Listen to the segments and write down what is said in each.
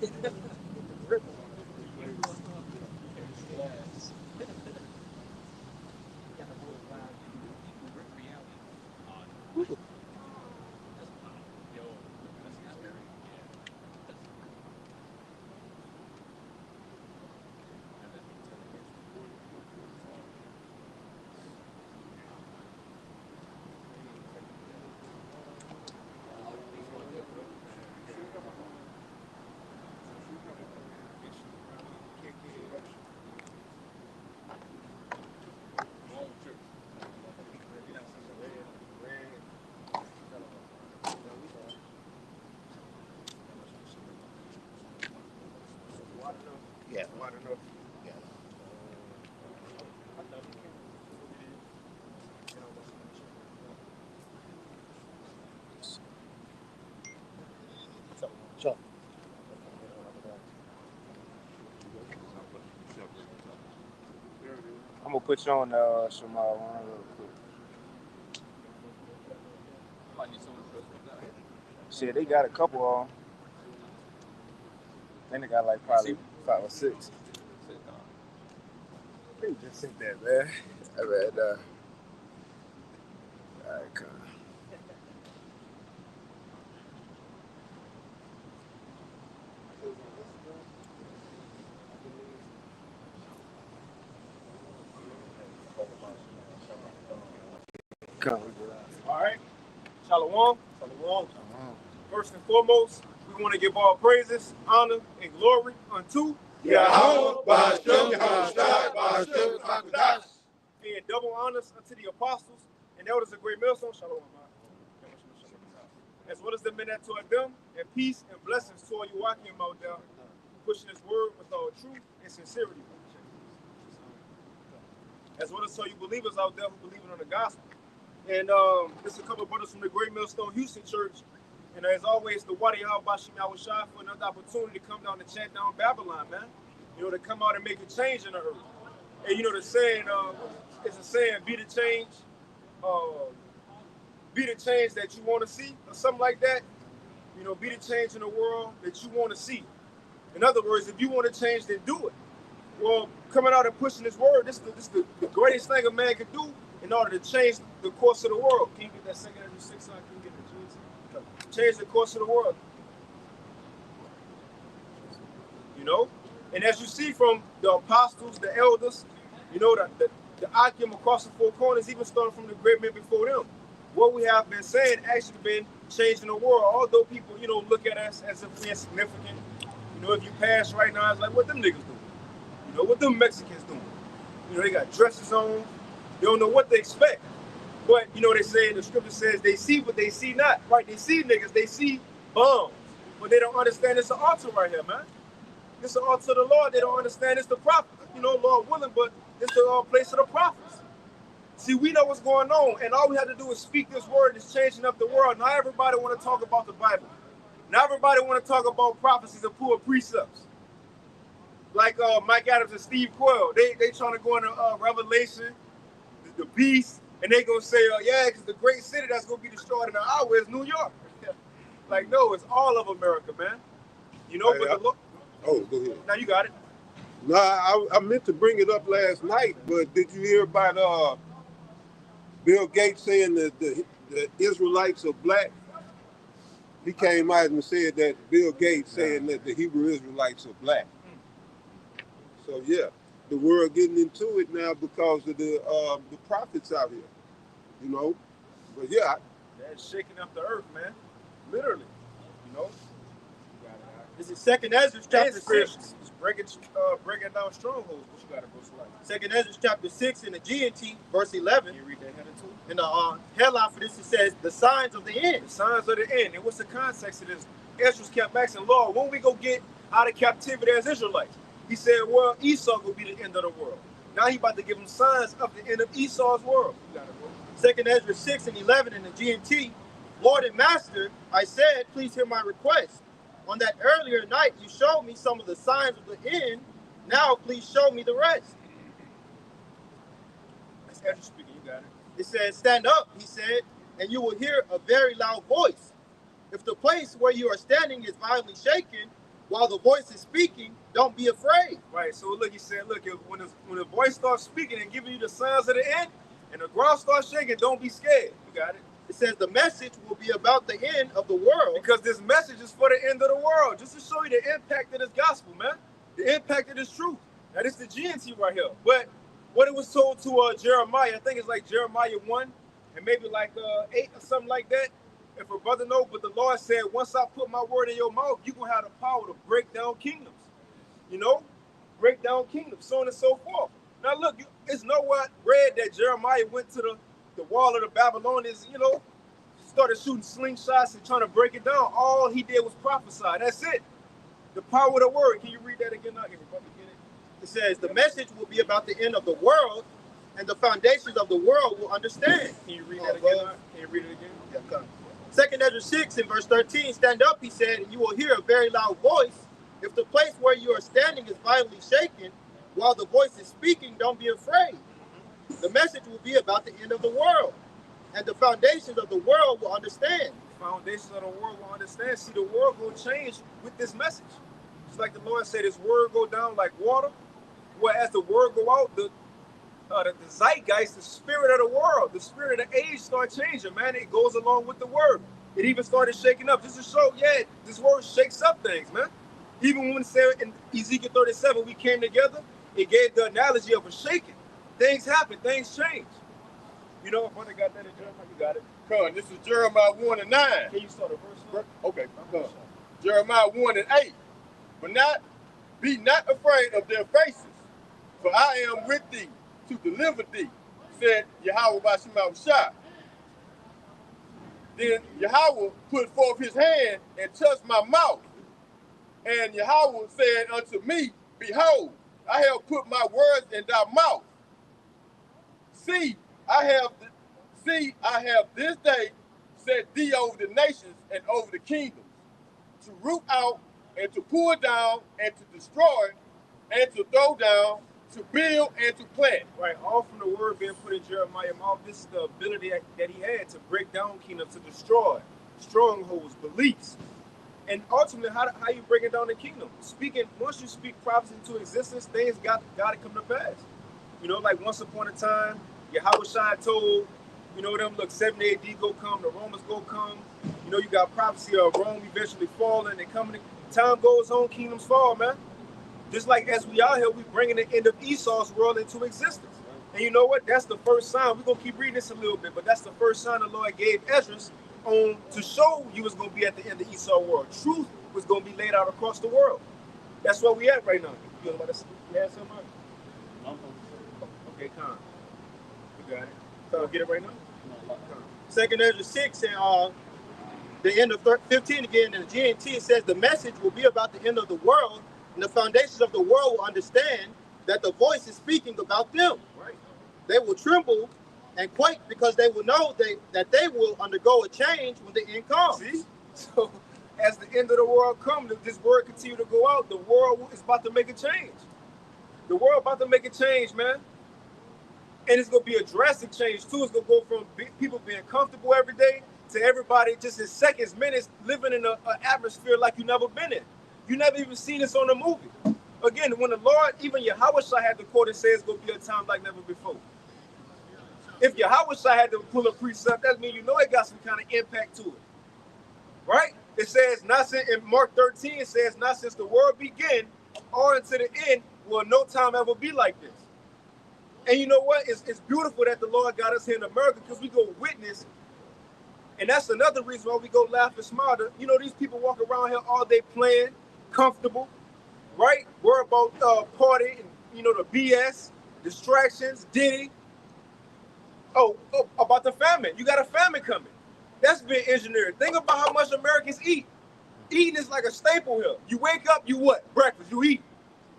Yeah. Yeah. Sure. I'm gonna put you on some one real quick. Shit, they got a couple of them. Then they got like probably 5 or 6. They just sent that, man. I read, all right, come. Come. All right. Shalom. Shalom. First and foremost, we want to give all praises, honor, and glory unto Yahweh, Ba'ashem, Yahushua, Ba'ashem, Hakudash. and double honors unto the apostles and elders of Great Millstone. Shalom. As well as the men that taught them, and peace and blessings to all you walking out there, pushing this word with all truth and sincerity. As well as all you believers out there who believe in the gospel. And this is a couple of brothers from the Great Millstone Houston Church. And as always, the Wadi Bashim Yahushua for another opportunity to come down and chant down Babylon, man. You know, to come out and make a change in the earth. And you know, the saying, it's a saying, be the change that you want to see, or something like that. You know, be the change in the world that you want to see. In other words, if you want to change, then do it. Well, coming out and pushing this word, this is the greatest thing a man can do in order to change the course of the world. Can you get that second every 6 on? Can you get the change the course of the world? You know? And as you see from the apostles, the elders, you know, the Akim across the 4 corners, even starting from the great men before them, what we have been saying actually been changing the world. Although people, you know, look at us as if we're insignificant. You know, if you pass right now, it's like, what them niggas doing? You know, what them Mexicans doing? You know, they got dresses on. They don't know what they expect. But, you know, they say, the scripture says, they see what they see not. Right? They see niggas, they see bums. But they don't understand it's an altar right here, man. It's an altar of the Lord. They don't understand it's the prophet. You know, Lord willing, but it's the place of the prophets. See, we know what's going on, and all we have to do is speak this word. It's changing up the world. Not everybody want to talk about the Bible. Not everybody want to talk about prophecies and pull precepts. Like Mike Adams and Steve Quayle, they trying to go into Revelation, the beast, and they gonna say, yeah, because the great city that's gonna be destroyed in an hour is New York. Like, no, it's all of America, man. You know, but the go ahead. Now you got it. No, I meant to bring it up last night, but did you hear about Bill Gates saying that the Israelites are black? He came out and said that Bill Gates saying that the Hebrew Israelites are black. So yeah, the world getting into it now because of the prophets out here, you know. But yeah, that's shaking up the earth, man. Literally, you know. This is Second Ezra chapter 6. It's breaking down strongholds. What you got to go to? Second Ezra chapter 6 in the GNT, verse 11. Can you read that heading too? In the headline for this, it says, the signs of the end. The signs of the end. And what's the context of this? Ezra's kept asking, Lord, when we go get out of captivity as Israelites? He said, well, Esau will be the end of the world. Now he about to give them signs of the end of Esau's world. You got it, bro. Second Ezra 6 and 11 in the GNT. Lord and Master, I said, please hear my request. On that earlier night, you showed me some of the signs of the end. Now, please show me the rest. That's Ezra speaking. You got it. It says, stand up, he said, and you will hear a very loud voice. If the place where you are standing is violently shaken, while the voice is speaking, don't be afraid. Right. So look, he said, look, when the voice starts speaking and giving you the signs of the end, and the ground starts shaking, don't be scared. You got it. It says the message will be about the end of the world. Because this message is for the end of the world, just to show you the impact of this gospel, man. The impact of this truth. Now, this is the GNT right here. But what it was told to Jeremiah, I think it's like Jeremiah 1 and maybe like 8 or something like that. If a brother know, but the Lord said, once I put my word in your mouth, you're going to have the power to break down kingdoms. You know? Break down kingdoms, so on and so forth. Now, look, it's nowhere read that Jeremiah went to the wall of the Babylonians, you know, started shooting slingshots and trying to break it down. All he did was prophesy. That's it. The power of the word. Can you read that again? Get it? It says the message will be about the end of the world, and the foundations of the world will understand. Can you read that again? Can you read it again? Yeah, come. 2 Ezra 6 in verse 13, stand up, he said, and you will hear a very loud voice. If the place where you are standing is violently shaken, while the voice is speaking, don't be afraid. The message will be about the end of the world, and the foundations of the world will understand. The foundations of the world will understand. See, the world will change with this message. Just like the Lord said, his word go down like water. Whereas the word go out, the zeitgeist, the spirit of the world, the spirit of the age start changing, man. It goes along with the word. It even started shaking up. Just to show, yeah, this word shakes up things, man. Even when it said in Ezekiel 37, we came together, it gave the analogy of a shaking. Things happen, things change. You know, if I got that in Jeremiah, you got it. Come, this is Jeremiah 1 and 9. Can you start a verse? Okay, come. Jeremiah 1 and 8. But be not afraid of their faces, for I am with thee to deliver thee, said Yahweh by Shemaiah. Then Yahweh put forth his hand and touched my mouth. And Yahweh said unto me, behold, I have put my words in thy mouth. See, I have this day set thee over the nations and over the kingdoms, to root out and to pull down and to destroy and to throw down, to build and to plant. Right, all from the word being put in Jeremiah's mouth. This is the ability that he had to break down kingdoms, to destroy strongholds, beliefs. And ultimately, how you breaking down the kingdom? Once you speak prophecy into existence, things got to come to pass. You know, like once upon a time, Yahweh told, you know, them, look, 70 AD go come, the Romans go come. You know, you got prophecy of Rome eventually falling and coming. Time goes on, kingdoms fall, man. Just like as we out here, we bringing the end of Esau's world into existence. And you know what? That's the first sign. We're going to keep reading this a little bit, but that's the first sign the Lord gave Ezra on to show you was going to be at the end of Esau's world. Truth was going to be laid out across the world. That's where we at right now. You have something? Okay, come. You got it. So get it right now? 2 Ezra 6 and the end of 15 again in the GNT, it says the message will be about the end of the world, and the foundations of the world will understand that the voice is speaking about them. Right. They will tremble and quake because they will know that they will undergo a change when the end comes. See? So as the end of the world comes, this word continue to go out, the world is about to make a change. The world about to make a change, man. And it's going to be a drastic change, too. It's going to go from people being comfortable every day to everybody just in seconds, minutes, living in an atmosphere like you've never been in. You never even seen this on a movie. Again, when the Lord, even Yahweh had the quote and say it's going to be a time like never before. If Yahweh had to pull a precept, that means you know it got some kind of impact to it. Right? It says, not since, in Mark 13, it says, not since the world began or until the end will no time ever be like this. And you know what? It's beautiful that the Lord got us here in America because we go witness. And that's another reason why we go laugh and smile. You know, these people walk around here all day playing, comfortable, right? Worry about party and, you know, the BS, distractions, Diddy. Oh, about the famine. You got a famine coming. That's been engineered. Think about how much Americans eat. Eating is like a staple here. You wake up, you what? Breakfast, you eat.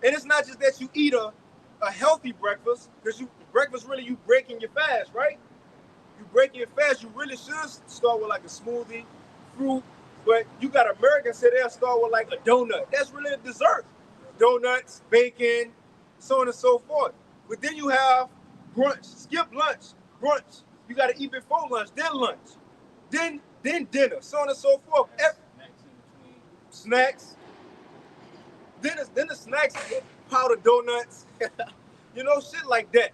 And it's not just that you eat a healthy breakfast, because breakfast really you breaking your fast, right? You breaking your fast, you really should start with like a smoothie, fruit, but you got Americans say they'll start with like a donut. That's really a dessert. Donuts, bacon, so on and so forth. But then you have brunch, skip lunch, brunch. You got to eat before lunch, then lunch, then dinner, so on and so forth. Snacks. Then the snacks, powdered donuts, you know, shit like that.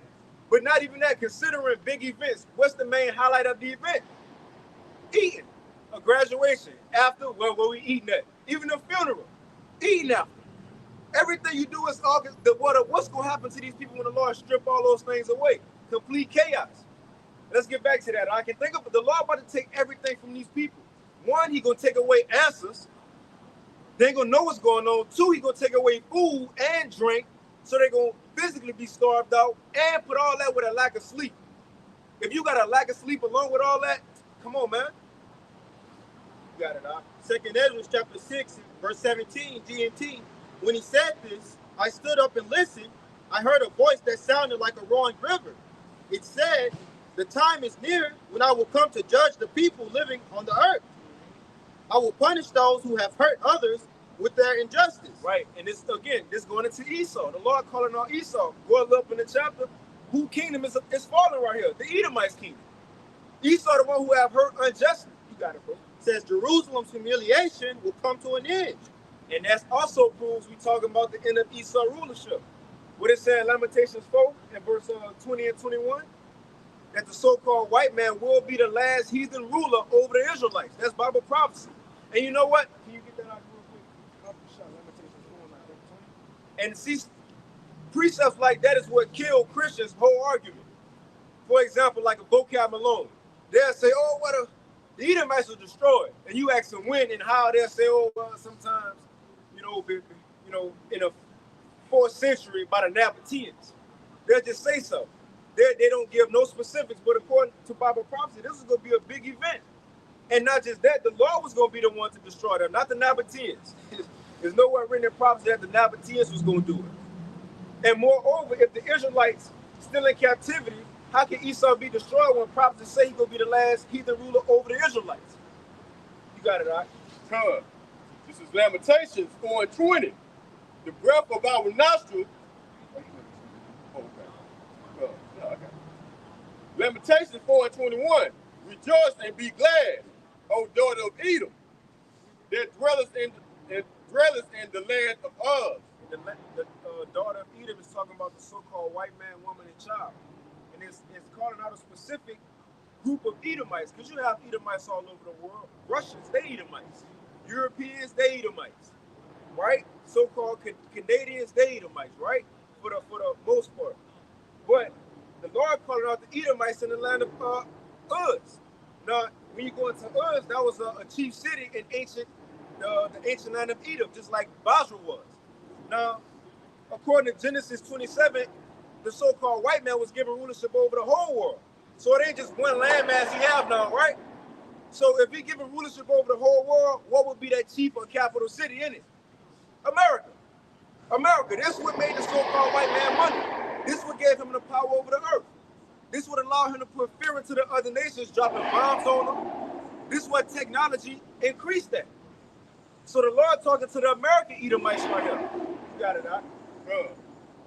But not even that. Considering big events, what's the main highlight of the event? Eating. A graduation. After, well, where we eating at? Even a funeral. Eating after. Everything you do is all what's going to happen to these people when the Lord strip all those things away? Complete chaos. Let's get back to that. I can think of the Lord about to take everything from these people. One, he going to take away answers. They ain't going to know what's going on. Two, he going to take away food and drink. So they're going to physically be starved out and put all that with a lack of sleep. If you got a lack of sleep along with all that, come on, man. You got it, Doc. 2nd Ezra chapter 6, verse 17, GMT. When he said this, I stood up and listened. I heard a voice that sounded like a roaring river. It said, the time is near when I will come to judge the people living on the earth. I will punish those who have hurt others with their injustice. Right, and this going into Esau. The Lord calling on Esau. Go up in the chapter. Who kingdom is falling right here? The Edomites' kingdom. Esau, the one who have hurt unjustly. You got it, bro. Says Jerusalem's humiliation will come to an end. And that also proves we talking about the end of Esau rulership. What it said in Lamentations 4 and verse 20 and 21, that the so-called white man will be the last heathen ruler over the Israelites. That's Bible prophecy. And you know what? Can you get that out real quick? Lamentations 4 and see, precepts like that is what killed Christians' whole argument. For example, like a vocab Malone. They'll say, oh, the Edomites were destroyed. And you ask them when and how, they'll say, oh, well, sometimes, in the 4th century by the Nabateans. They'll just say so. They don't give no specifics, but according to Bible prophecy, this is going to be a big event. And not just that, the Lord was going to be the one to destroy them, not the Nabateans. There's nowhere written in prophecy that the Nabateans was going to do it. And moreover, if the Israelites still in captivity, how can Esau be destroyed when prophecies say he's going to be the last heathen ruler over the Israelites? You got it, all right? This is Lamentations 4 and 20. The breath of our nostrils. Lamentations 4 and 21. Rejoice and be glad, O daughter of Edom, that dwelleth in the land of Uz. The daughter of Edom is talking about the so-called white man, woman, and child. And it's calling out a specific group of Edomites, because you have Edomites all over the world. Russians, they Edomites. Europeans, they Edomites, right? So-called Canadians, they Edomites, right? For the most part. But the Lord calling out the Edomites in the land of Uz. Now, when you go into Uz, that was a chief city in the ancient land of Edom, just like Basra was. Now, according to Genesis 27, the so-called white man was given rulership over the whole world. So it ain't just one landmass he have now, right? So if he given rulership over the whole world, what would be that chief or capital city in it? America. America. This is what made the so-called white man money. This is what gave him the power over the earth. This would allow him to put fear into the other nations, dropping bombs on them. This is what technology increased that. So the Lord talking to the American Edomites right here. You got it, huh?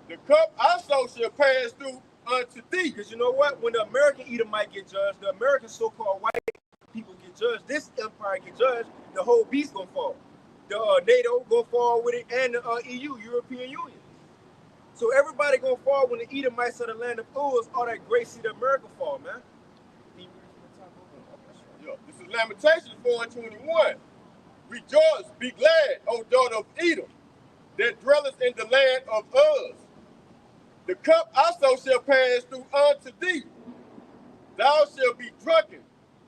The cup also shall pass through unto thee. Because you know what? When the American Edomite get judged, the American so-called white people get judged, this empire get judged, the whole beast gonna fall. The NATO gonna fall with it, and the EU, European Union. So everybody gonna fall when the Edomites of the land of Uz, all that great seed of America fall, man. This is Lamentations 4 and 21. Rejoice, be glad, O daughter of Edom, that dwelleth in the land of Uz. The cup also shall pass through unto thee. Thou shalt be drunken,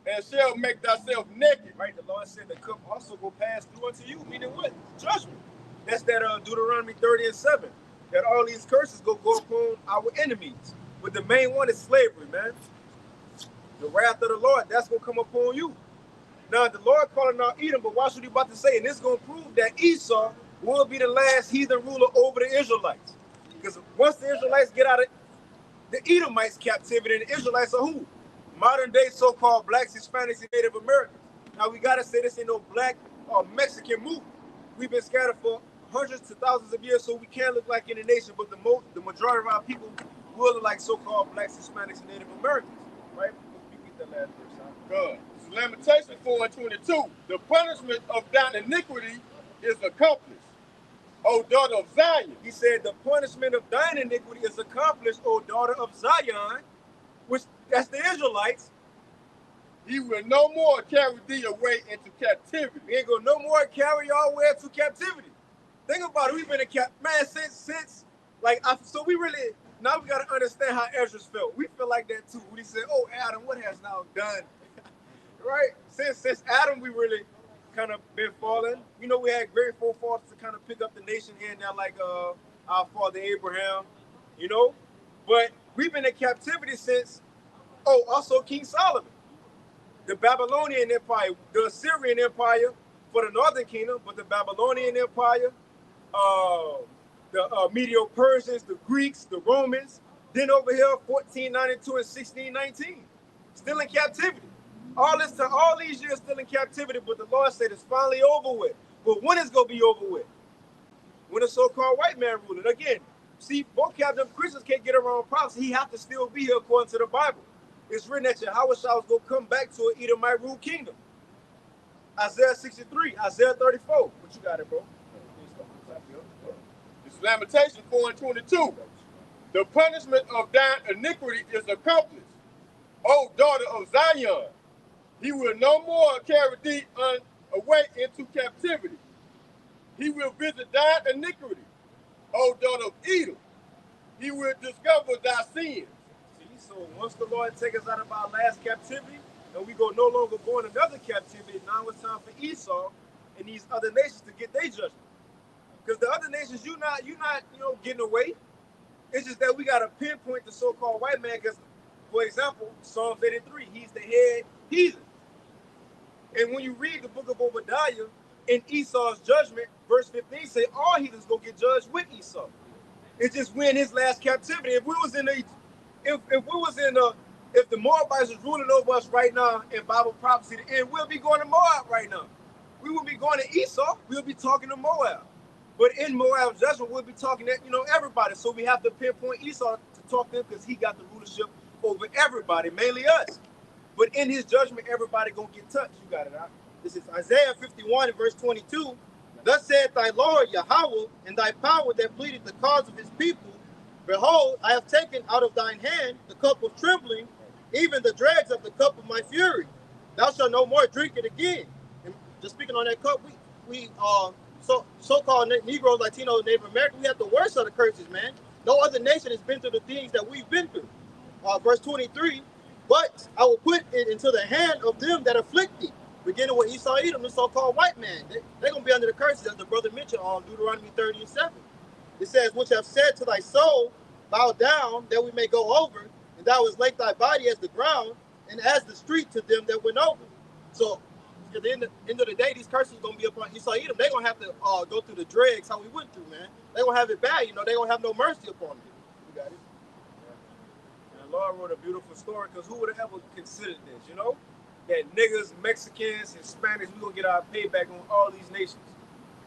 and shalt make thyself naked. Right, the Lord said the cup also will pass through unto you, meaning what? Judgment. That's that Deuteronomy 30 and 7. That all these curses go upon our enemies. But the main one is slavery, man. The wrath of the Lord, that's going to come upon you. Now, the Lord calling out Edom, but watch what he about to say. And this is going to prove that Esau will be the last heathen ruler over the Israelites. Because once the Israelites get out of the Edomites' captivity, and the Israelites are who? Modern day so-called blacks, Hispanics, and Native Americans. Now, we got to say this ain't no black or Mexican movement. We've been scattered for hundreds to thousands of years, so we can't look like any nation, but the majority of our people will look like so-called blacks, Hispanics, and Native Americans, right? You get that last verse, huh? God. This is Lamentations 4 and 22. The punishment of thine iniquity is accomplished. O daughter of Zion. He said, the punishment of thine iniquity is accomplished, O daughter of Zion, which that's the Israelites. He will no more carry thee away into captivity. He ain't gonna no more carry y'all away into captivity. Think about it. We've been in man since so we really now we gotta understand how Ezra felt. We feel like that too. When he said, "Oh Adam, what has now done?" Right? Since Adam, we really kind of been falling. You know, we had great forefathers to kind of pick up the nation here and there, like our father Abraham. You know, but we've been in captivity since. Oh, also King Solomon, the Babylonian Empire, the Assyrian Empire for the Northern Kingdom, but the Babylonian Empire, the Medo-Persians, the Greeks, the Romans. Then over here, 1492 and 1619, still in captivity. All these years still in captivity, but the Lord said it's finally over with. But when is going to be over with? When the so-called white man ruling. Again, see, both Captain Christians can't get around prophecy. He have to still be here according to the Bible. It's written that Yahweh was going to come back to an Edomite rule kingdom. Isaiah 63, Isaiah 34. What you got it, bro? It's Lamentation 4 and 22. The punishment of thine iniquity is accomplished, O daughter of Zion. He will no more carry thee away into captivity. He will visit thine iniquity, O daughter of Edom. He will discover thy sins. See, so once the Lord take us out of our last captivity, and we go no longer go in another captivity, now it's time for Esau and these other nations to get their judgment. Because the other nations, you're not getting away. It's just that we got to pinpoint the so-called white man. Because, for example, Psalms 83, he's the head heathen. And when you read the book of Obadiah, in Esau's judgment, verse 15 say all heathens go get judged with Esau. It's just we're in his last captivity. If the Moabites was ruling over us right now in Bible prophecy, and we'll be going to Moab right now. We will be going to Esau. We'll be talking to Moab. But in Moab's judgment, we'll be talking to everybody. So we have to pinpoint Esau to talk to him because he got the rulership over everybody, mainly us. But in his judgment, everybody gonna get touched. You got it, huh? This is Isaiah 51 and verse 22. Thus saith thy Lord Yahweh, and thy power that pleaded the cause of his people. Behold, I have taken out of thine hand the cup of trembling, even the dregs of the cup of my fury. Thou shalt no more drink it again. And just speaking on that cup, we so-called Negroes, Latinos, Native Americans, we have the worst of the curses, man. No other nation has been through the things that we've been through. Verse 23, but I will put it into the hand of them that afflict thee. Beginning with Esau, Edom, the so-called white man. They're going to be under the curses, as the brother mentioned on Deuteronomy 30 and 7. It says, which have said to thy soul, bow down, that we may go over, and thou hast laid thy body as the ground, and as the street to them that went over. So, at the end of the day, these curses are going to be upon Esau, Edom. They're going to have to go through the dregs, how we went through, man. They're going to have it bad, they're going to have no mercy upon them. You got it? And the Lord wrote a beautiful story, because who would have ever considered this, that niggas, Mexicans, Hispanics, we're going to get our payback on all these nations.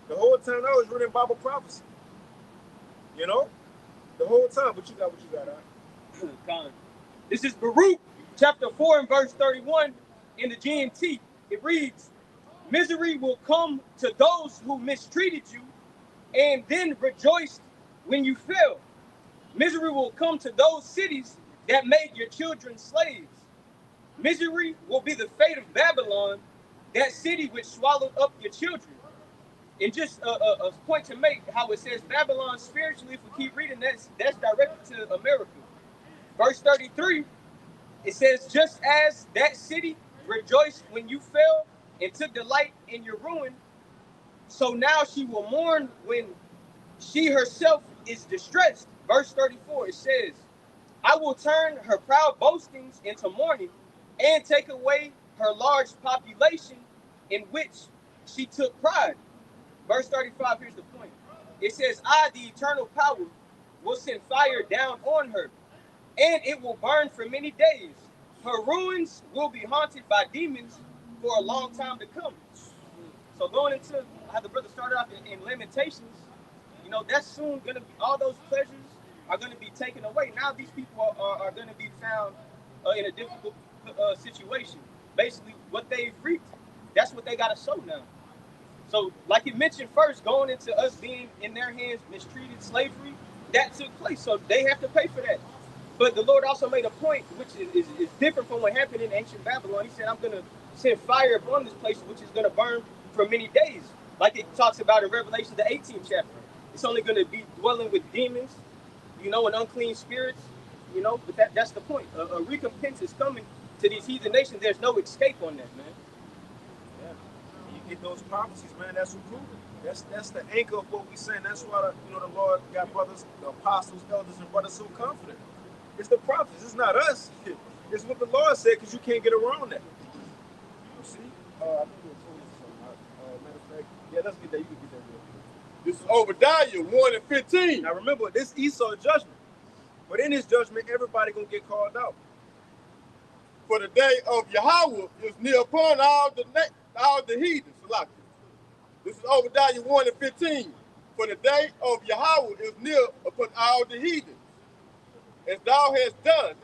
The whole time I was reading Bible prophecy. The whole time. But you got what you got, huh? This is Baruch, chapter 4 and verse 31 in the GMT. It reads, misery will come to those who mistreated you and then rejoiced when you fell. Misery will come to those cities that made your children slaves. Misery will be the fate of Babylon, that city which swallowed up your children. And just a point to make, how it says Babylon spiritually, if we keep reading, that's directed to America. Verse 33, it says, just as that city rejoiced when you fell and took delight in your ruin, so now she will mourn when she herself is distressed. Verse 34, it says, I will turn her proud boastings into mourning and take away her large population in which she took pride. Verse 35, here's the point. It says, I, the eternal power, will send fire down on her, and it will burn for many days. Her ruins will be haunted by demons for a long time to come. So going into how the brother started off in Lamentations, that's soon going to be, all those pleasures are going to be taken away. Now these people are going to be found in a difficult situation. Basically, what they've reaped, that's what they got to sow now. So, like you mentioned first, going into us being in their hands, mistreated, slavery, that took place. So they have to pay for that. But the Lord also made a point, which is different from what happened in ancient Babylon. He said, I'm going to send fire upon this place, which is going to burn for many days. Like it talks about in Revelation, the 18th chapter. It's only going to be dwelling with demons, and unclean spirits, But that's the point. A recompense is coming to these heathen nations. There's no escape on that, man. Yeah. You get those prophecies, man. That's what proves it. That's the anchor of what we saying. That's why the Lord got brothers, the apostles, elders, and brothers so confident. It's the prophets. It's not us. It's what the Lord said, because you can't get around that. You see? I think it was matter of fact, yeah, let's get that. You can get that real quick. This is Obadiah 1 and 15. Now remember, this Esau judgment. But in his judgment, everybody gonna get called out. For the day of Yahweh is near upon all the heathens. This is Obadiah 1 and 15. For the day of Yahweh is near upon all the heathens. As thou hast done,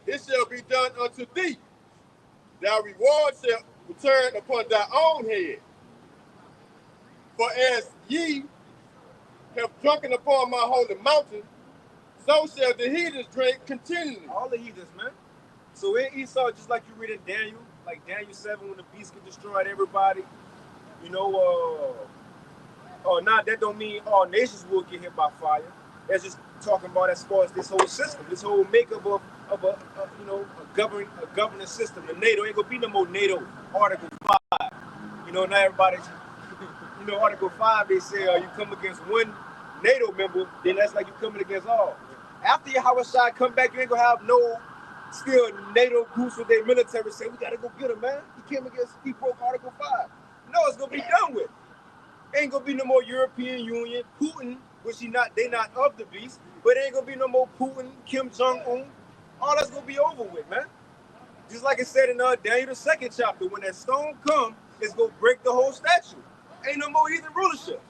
it shall be done unto thee. Thy reward shall return upon thy own head. For as ye have drunken upon my holy mountain, so shall the heathens drink continually. All the heathens, man. So in Esau, just like you read in Daniel, like Daniel 7, when the beast get destroyed, everybody, not that don't mean all nations will get hit by fire. That's just talking about as far as this whole system, this whole makeup of a governing system. The NATO ain't gonna be no more NATO Article 5. Not everybody. Article 5, they say you come against one NATO member, then that's like you coming against all. After Yahweh Shai come back, you ain't gonna have no still NATO groups with their military say we gotta go get him, man. He broke Article 5. No, it's gonna be done with. Ain't gonna be no more European Union, Putin, which they not of the beast, but ain't gonna be no more Putin, Kim Jong-un. All that's gonna be over with, man. Just like it said in Daniel the 2nd chapter, when that stone come, it's gonna break the whole statue. Ain't no more heathen rulership.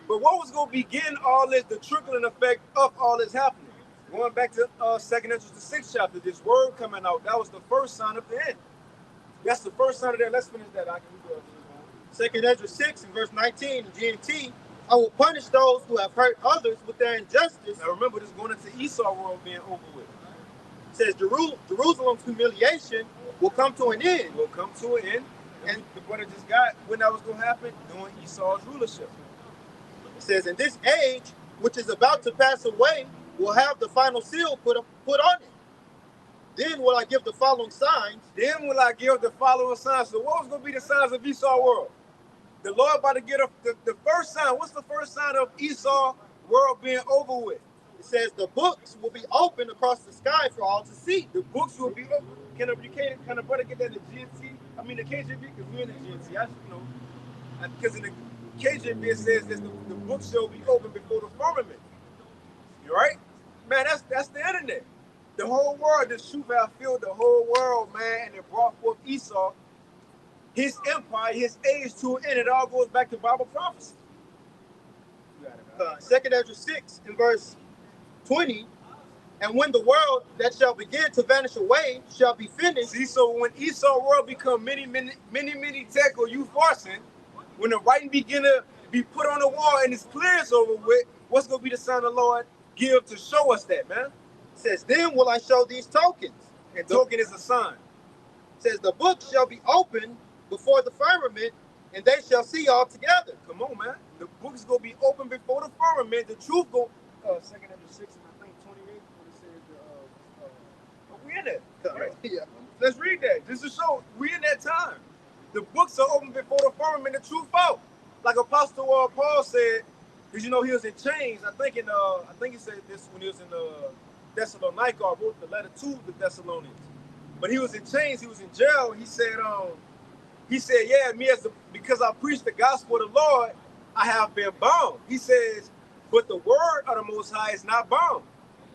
But what was gonna begin all this, the trickling effect of all this happening? Going back to 2nd Ezra the 6th chapter, this word coming out, that was the first sign of the end. That's the first sign of that. Let's finish that. I can do it. 2nd Ezra 6 and verse 19 in GMT, I will punish those who have hurt others with their injustice. Now remember, this is going into Esau world being over with. It says Jerusalem's humiliation will come to an end. Will come to an end. And the brother just got when that was going to happen, during Esau's rulership. It says, in this age, which is about to pass away, will have the final seal put on it. Then will I give the following signs. So what was going to be the signs of Esau world? The Lord about to get the first sign. What's the first sign of Esau world being over with? It says the books will be open across the sky for all to see. The books will be open. Can a brother get that in the GMT? I mean the KJV, because we're in the GMT. Because in the KJV it says that the books shall be open before the firmament. You right? Man, that's the internet. The whole world, the truth have filled the whole world, man, and it brought forth Esau, his empire, his age to an end. It all goes back to Bible prophecy. 2nd Ezra 6 in verse 20, and when the world that shall begin to vanish away shall be finished. See, so when Esau world become many tech or you forcing, when the writing begin to be put on the wall and it's clear it's over with, what's going to be the sign of the Lord give to show us that, man? It says, then will I show these tokens. And token is a sign. It says, the book shall be opened before the firmament, and they shall see all together. Come on, man. The book is going to be open before the firmament. The truth go. 2nd Ezra 6 and I think 28. We in that. Right? Yeah. Let's read that. Just to show we in that time. The books are open before the firmament. The truth out. Like Apostle Paul said, because he was in chains. I think he said this when he was in Thessalonica. I wrote the letter to the Thessalonians. But he was in chains. He was in jail. He said, yeah, because I preach the gospel of the Lord, I have been bound. He says, but the word of the Most High is not bound.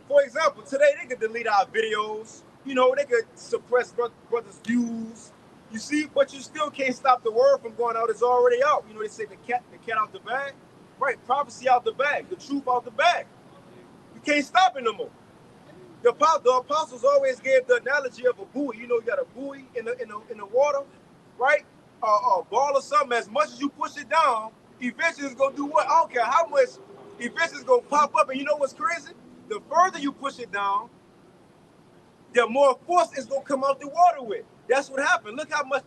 For example, today they could delete our videos. They could suppress brothers' views. You see, but you still can't stop the word from going out. It's already out. They say the cat out the bag. Right, prophecy out the bag, the truth out the bag. You can't stop it no more. The apostles always gave the analogy of a buoy. You got a buoy in the water, right? ball or something, as much as you push it down, eventually it's gonna do what? I don't care how much, eventually it's gonna pop up. And you know what's crazy? The further you push it down, the more force it's gonna come out the water with. That's what happened. Look how much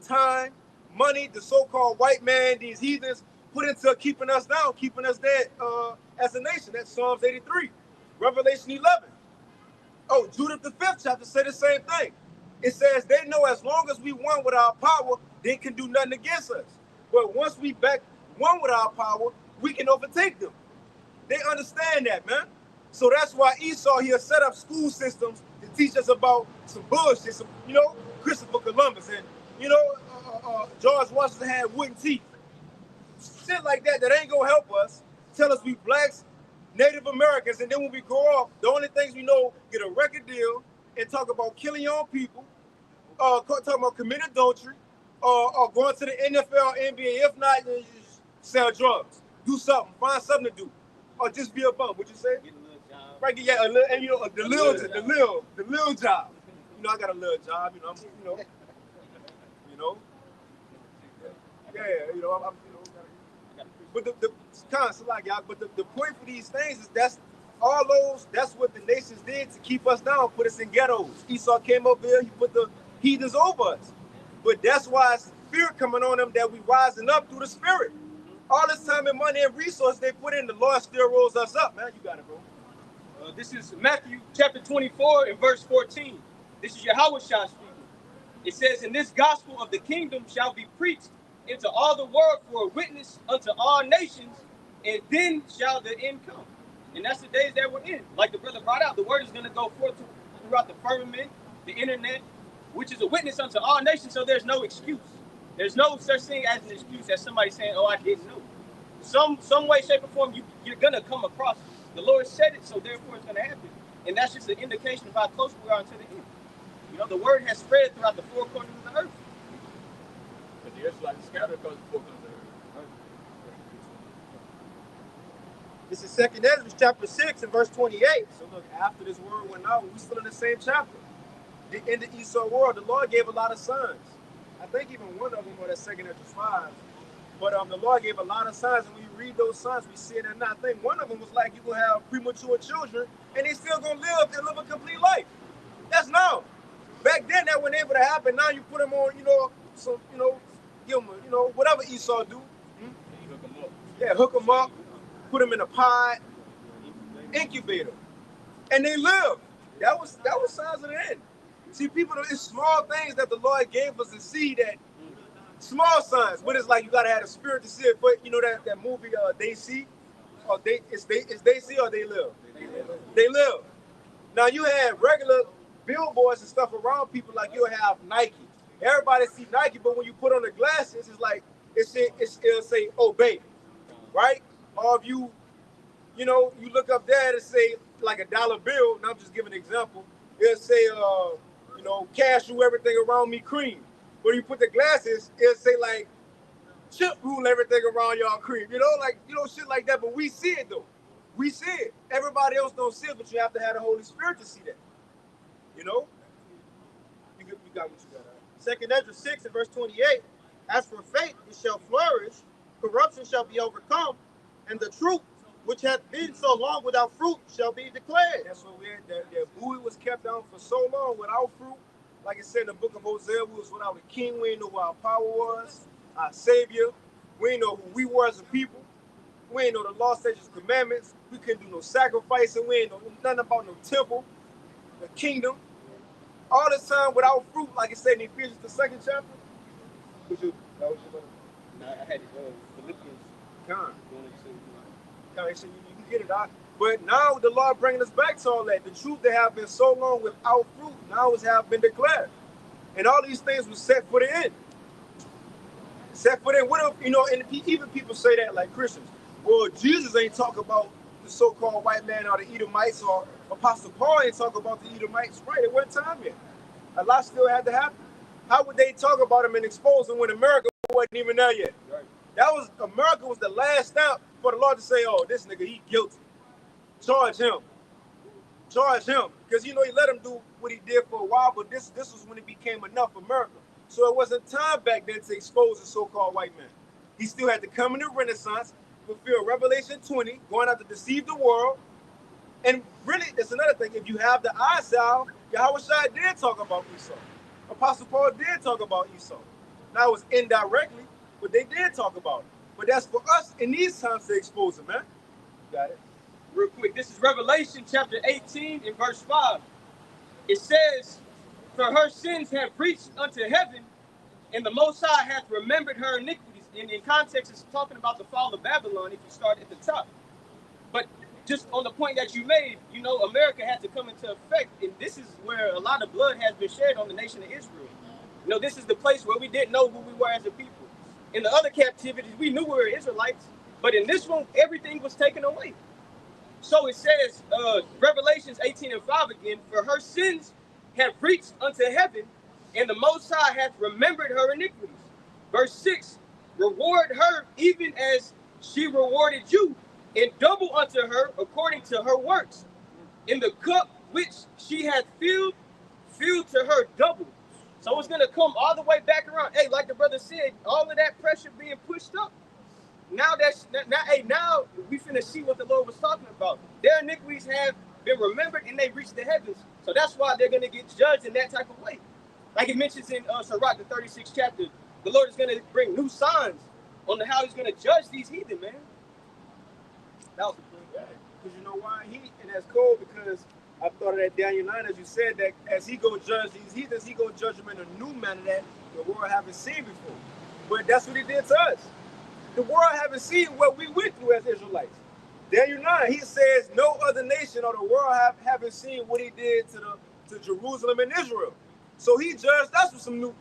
time, money, the so-called white man, these heathens, put into keeping us down, keeping us dead as a nation. That's Psalms 83, Revelation 11. Oh, Judith the 5th chapter said the same thing. It says they know as long as we won with our power, they can do nothing against us. But once we won with our power, we can overtake them. They understand that, man. So that's why Esau here set up school systems to teach us about some bullshit, some, Christopher Columbus and, George Washington had wooden teeth. Shit like that ain't gonna help us. Tell us we blacks, Native Americans, and then when we grow up, the only things we know, get a record deal and talk about killing your own people, talking about committing adultery, or going to the NFL, NBA. If not, then just sell drugs. Do something. Find something to do. Or just be a bum. What you say? Get a little job. Right, yeah, and the little job. I got a little job, I'm but the point for these things is that's what the nations did to keep us down, put us in ghettos. Esau came over here, he put the heathens over us. But that's why it's spirit coming on them that we rising up through the spirit. All this time and money and resources they put in, the Lord still rolls us up, man. You got it, bro. This is Matthew chapter 24 and verse 14. This is Yahweh Shah speaking. It says, "And this gospel of the kingdom shall be preached into all the world for a witness unto all nations, and then shall the end come." And that's the days that we're in. Like the brother brought out, the word is going to go forth throughout the firmament, the internet, which is a witness unto all nations, so there's no excuse. There's no such thing as an excuse as somebody saying, "Oh, I didn't know." Some way, shape, or form, you're going to come across it. The Lord said it, so therefore it's going to happen. And that's just an indication of how close we are to the end. The word has spread throughout the four corners of the earth. But the Israelites scattered across the four corners of the earth. This is 2nd Ezra chapter 6 and verse 28. So look, after this word went out, we're still in the same chapter. In the Esau world, the Lord gave a lot of signs. I think even one of them was that 2nd Ezra 5. But the Lord gave a lot of signs, and when you read those signs, we see it and not. I think one of them was like, you're going to have premature children, and they still going to live a complete life. That's now. Back then, that wasn't able to happen. Now you put them on, give them, whatever Esau do. Hook them up. Yeah, hook them up, put them in a pod, incubator, and they live. That was signs of the end. See, people, it's small things that the Lord gave us to see, that small signs. But it's like you gotta have a spirit to see it. But that movie, They See, or They See or They Live. They live. Now you have regular billboards and stuff around people, like you'll have Nike. Everybody see Nike, but when you put on the glasses, it's like it'll say obey, right? Or if you look up there, it'll say like a dollar bill, and I'm just giving an example. It'll say cashew everything around me cream. But you put the glasses, it'll say like chip rule everything around y'all cream. Shit like that. But we see it though. We see it. Everybody else don't see it, but you have to have the Holy Spirit to see that. You got what you got. 2nd Ezra 6 and verse 28. As for faith, it shall flourish, corruption shall be overcome, and the truth, which hath been so long without fruit, shall be declared. That's what that buoy was kept down for so long without fruit. Like it said in the book of Hosea, we was without a king. We didn't know what our power was, our savior. We didn't know who we were as a people. We didn't know the law, statutes, commandments. We couldn't do no sacrificing. We didn't know nothing about no temple, the kingdom. All this time without fruit, like it said in Ephesians, the 2nd chapter. I had Philippians. You get it, Doc. But now the Lord bringing us back to all that. The truth that have been so long without fruit, now have been declared. And all these things were set for the end. Set for the end. What if, and even people say that, like Christians, well, Jesus ain't talk about the so-called white man or the Edomites, or Apostle Paul ain't talk about the Edomites. Right, at one time yet. A lot still had to happen. How would they talk about them and expose them when America wasn't even there yet? Right. America was the last step for the Lord to say, oh, this nigga, he guilty. Charge him. Because, he let him do what he did for a while, but this was when it became enough for America. So it wasn't time back then to expose the so-called white man. He still had to come in the Renaissance, fulfill Revelation 20, going out to deceive the world. And really, it's another thing. If you have the eye salve, Yahweh Shai did talk about Esau. Apostle Paul did talk about Esau. Now, it was indirectly, but they did talk about it. But that's for us in these times to expose it, man. Got it? Real quick, this is Revelation chapter 18 and verse 5. It says, for her sins have reached unto heaven, and the Most High hath remembered her iniquities. And in context, it's talking about the fall of Babylon if you start at the top. But just on the point that you made, you know, America had to come into effect, and this is where a lot of blood has been shed on the nation of Israel. You know, this is the place where we didn't know who we were as a people. In the other captivities, we knew we were Israelites, but in this one, everything was taken away. So it says, Revelations 18 and 5 again, for her sins have reached unto heaven, and the Most High hath remembered her iniquities. Verse 6, reward her even as she rewarded you, and double unto her according to her works. In the cup which she hath filled to her double. So it's going to come all the way back around. Hey, like the brother said, all of that pressure being pushed up. Now now we finna see what the Lord was talking about. Their iniquities have been remembered and they reached the heavens. So that's why they're going to get judged in that type of way. Like it mentions in Sirach, the 36th chapter, the Lord is going to bring new signs on how he's going to judge these heathen, man. That was a good guy. Because you know why? And that's cool because I thought of that Daniel 9, as you said, that as he go judge these heathens, he go judge them in a new manner that the world haven't seen before. But that's what he did to us. The world haven't seen what we went through as Israelites. Daniel 9, he says no other nation or the world haven't seen what he did to Jerusalem and Israel. So he judged us with some new,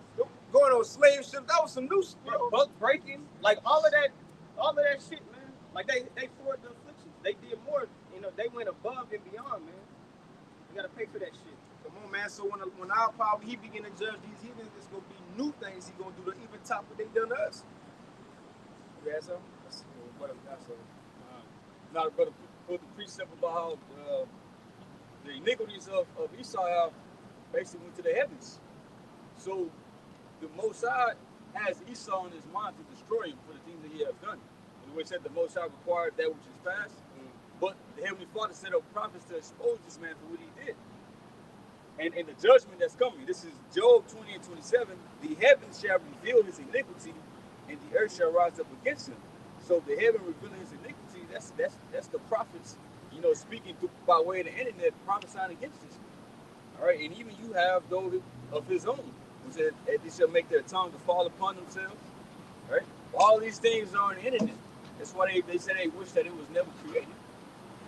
going on slave ships. That was some new stuff. Buck breaking, like all of that shit, man. Like they fought the afflictions. They did more, you know, they went above and beyond, man. You gotta pay for that shit. Come on, man. So when our power, he begin to judge these heathens, it's gonna be new things he gonna do to even top what they done to us. You got something? Now, the brother put the precept about how the iniquities of Esau have basically went to the heavens. So the Most High has Esau in his mind to destroy him for the things that he has done. And we said the Most High required that which is past, but the Heavenly Father set up prophets to expose this man for what he did. And the judgment that's coming, this is Job 20 and 27, the heavens shall reveal his iniquity, and the earth shall rise up against him. So the heaven revealing his iniquity, that's the prophets, you know, speaking by way of the internet, prophesying against this. All right, and even you have those of his own, who said they shall make their tongue to fall upon themselves. All right, all these things are on the internet. That's why they say they wish that it was never created.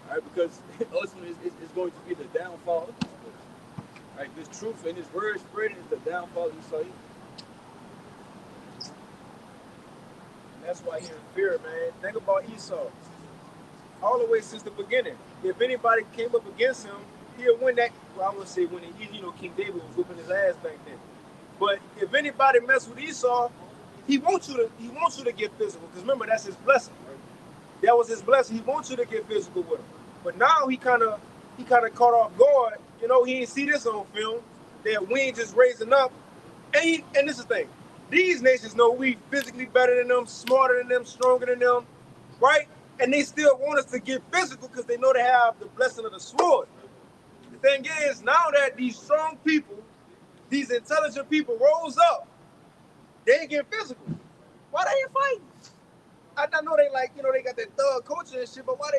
All right, because ultimately it's going to be the downfall of this book. All right, this truth and this word spreading is the downfall of Esau. That's why he's in fear, man. Think about Esau. All the way since the beginning. If anybody came up against him, he'll win that. Well, I would say when King David was whooping his ass back then. But if anybody mess with Esau, he wants you to get physical. Because remember, that's his blessing. Right? That was his blessing. He wants you to get physical with him. But now he kind of caught off guard. You know, he didn't see this on film. Their wings just raising up. And this is the thing. These nations know we physically better than them, smarter than them, stronger than them, right? And they still want us to get physical because they know they have the blessing of the sword. The thing is, now that these strong people, these intelligent people rose up, they ain't getting physical. Why they ain't fighting? I know they they got that thug culture and shit, but why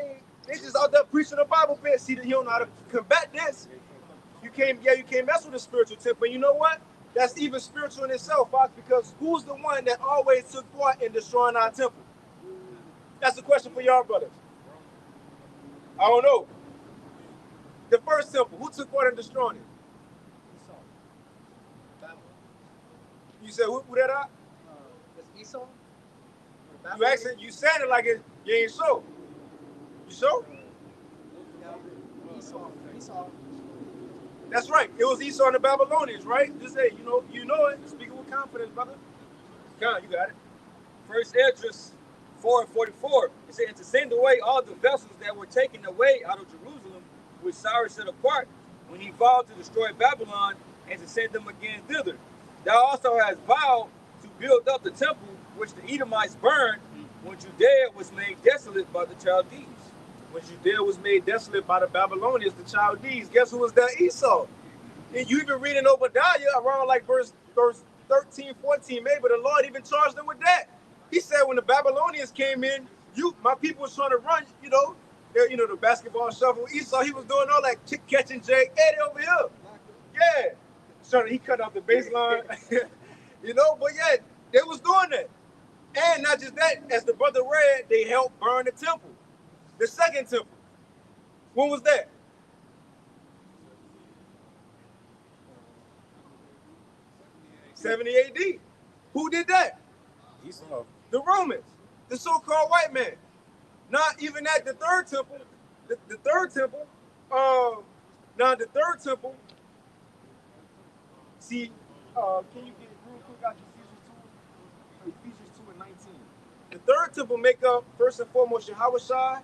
they just out there preaching the Bible bit? See that you don't know how to combat this. You can't mess with the spiritual temper. You know what? That's even spiritual in itself, Fox, because who's the one that always took part in destroying our temple? That's a question for y'all, brothers. I don't know. The first temple, who took part in destroying it? You said who that out? Esau? You sounded like it. You ain't sure. You sure? Esau. That's right. It was Esau and the Babylonians, right? Just say, you know it. Speaking with confidence, brother. Come on, you got it. First Esdras 4 and 44, it said, to send away all the vessels that were taken away out of Jerusalem, which Cyrus set apart when he vowed to destroy Babylon, and to send them again thither. Thou also hast vowed to build up the temple which the Edomites burned when Judea was made desolate by the Chaldees. When Judea was made desolate by the Babylonians, the Chaldees, guess who was that? Esau. And you even read in Obadiah around like verse 13, 14, maybe the Lord even charged them with that. He said when the Babylonians came in, my people was trying to run, the basketball shuffle. Esau, he was doing all that catching Jake Eddie over here. Yeah. So he cut off the baseline. But yeah, they was doing that. And not just that, as the brother read, they helped burn the temple. The second temple. When was that? 70 AD. Who did that? Esau. The Romans, the so-called white man. Not even at the third temple. The third temple. Now the third temple. See, can you get it real quick out Ephesians 2 and 19? The third temple make up first and foremost Yahweh Shai,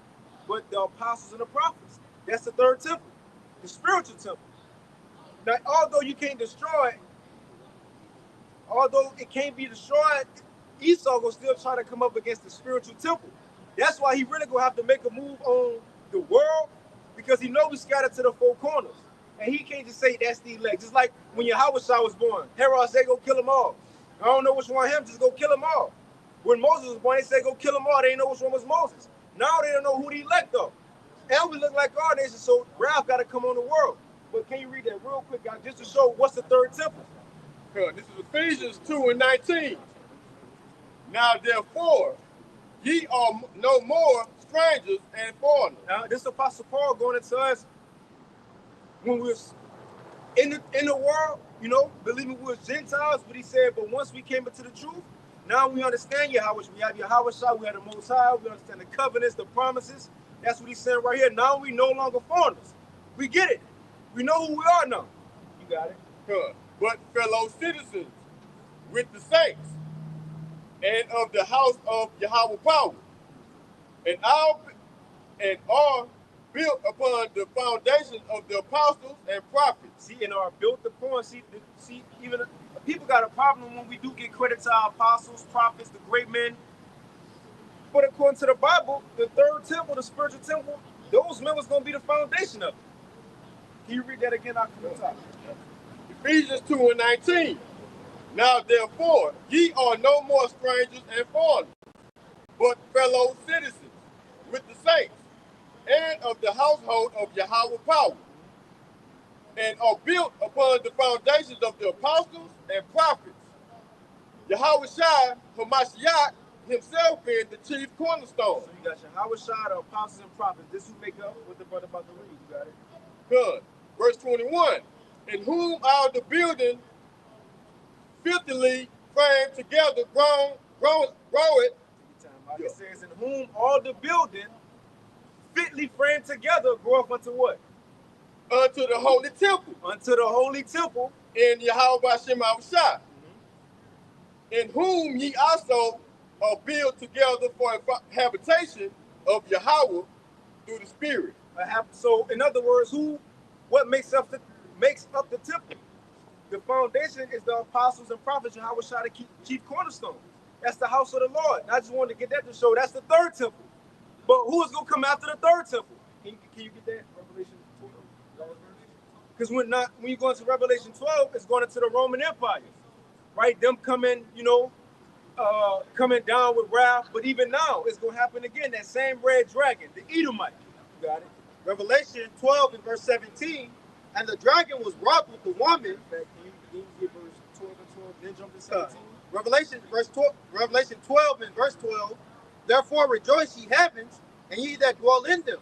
but the apostles and the prophets. That's the third temple, the spiritual temple. Now, although you can't destroy it, although it can't be destroyed, Esau will still try to come up against the spiritual temple. That's why he really gonna have to make a move on the world, because he knows we scattered to the four corners. And he can't just say that's the elect. Just like when Yahweh Shai was born, Herod said go kill them all. I don't know which one him, just go kill them all. When Moses was born, they said go kill them all. They didn't know which one was Moses. Now they don't know who the elect are. And we look like our nation, so wrath got to come on the world. But can you read that real quick, guys, just to show what's the third temple? This is Ephesians 2 and 19. Now therefore, ye are no more strangers and foreigners. Now, this Apostle Paul going into us when we was in the world, believing we was Gentiles, but he said, but once we came into the truth, now we understand Yahweh. We have Yahweh Shai, we have the Most High, we understand the covenants, the promises. That's what he's saying right here. Now we no longer foreigners. We get it. We know who we are now. You got it. But fellow citizens with the saints and of the house of Yahweh power, and are built upon the foundation of the apostles and prophets. See, and are built upon. See, even people got a problem when we do get credit to our apostles, prophets, the great men. But according to the Bible, the third temple, the spiritual temple, those men was going to be the foundation of it. Can you read that again out from the top? Ephesians 2 and 19. Now therefore, ye are no more strangers and foreigners, but fellow citizens with the saints and of the household of Yahweh power, and are built upon the foundations of the apostles and prophets. Yahweh Shai, Hamashiach, himself being the chief cornerstone. So you got Yahweh Shai, the apostles and prophets. This who make up what the brother about to read. You got it? Good. Verse 21. In whom all the building fitly framed together, grow it. It says, in whom all the building fitly framed together groweth unto what? Unto the holy temple. Unto the holy temple. In Yahweh Hashem Shai. In whom ye also are built together for a habitation of Yahweh through the Spirit. So, in other words, what makes up the temple? The foundation is the apostles and prophets, Yahweh Shai, the chief cornerstone. That's the house of the Lord. And I just wanted to get that to show that's the third temple. But who is going to come after the third temple? Can you get that? Revelation 12. Because when you go into Revelation 12, it's going into the Roman Empire. Right? Them coming, coming down with wrath. But even now, it's going to happen again. That same red dragon, the Edomite. You got it? Revelation 12 and verse 17. And the dragon was wroth with the woman. Can you get verse 12 and 12, then jump to 17? Revelation 12 and verse 12. Therefore rejoice, ye heavens, and ye that dwell in them.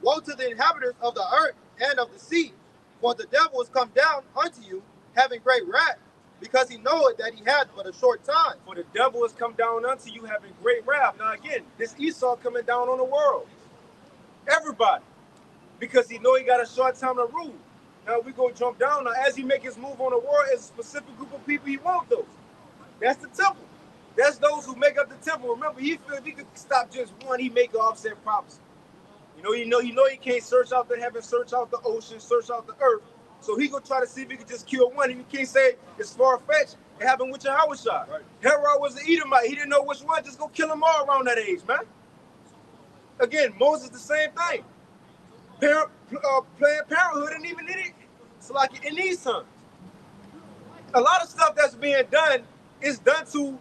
Woe to the inhabitants of the earth and of the sea, for the devil is come down unto you, having great wrath, because he knoweth that he hath but a short time. For the devil has come down unto you, having great wrath. Now again, this Esau coming down on the world. Everybody. Because he know he got a short time to rule. Now we go jump down. Now as he make his move on the world, it's a specific group of people he want those. That's the temple. That's those who make up the temple. Remember, he feel if he could stop just one, he make an offset prophecy. He know he can't search out the heaven, search out the ocean, search out the earth. So he gonna try to see if he could just kill one. And you can't say it's far-fetched. It happened with Yahushua. Right. Herod was an Edomite. He didn't know which one. Just go kill them all around that age, man. Again, Moses, the same thing. Planned Parenthood and even in it. It's like in these times. A lot of stuff that's being done is done to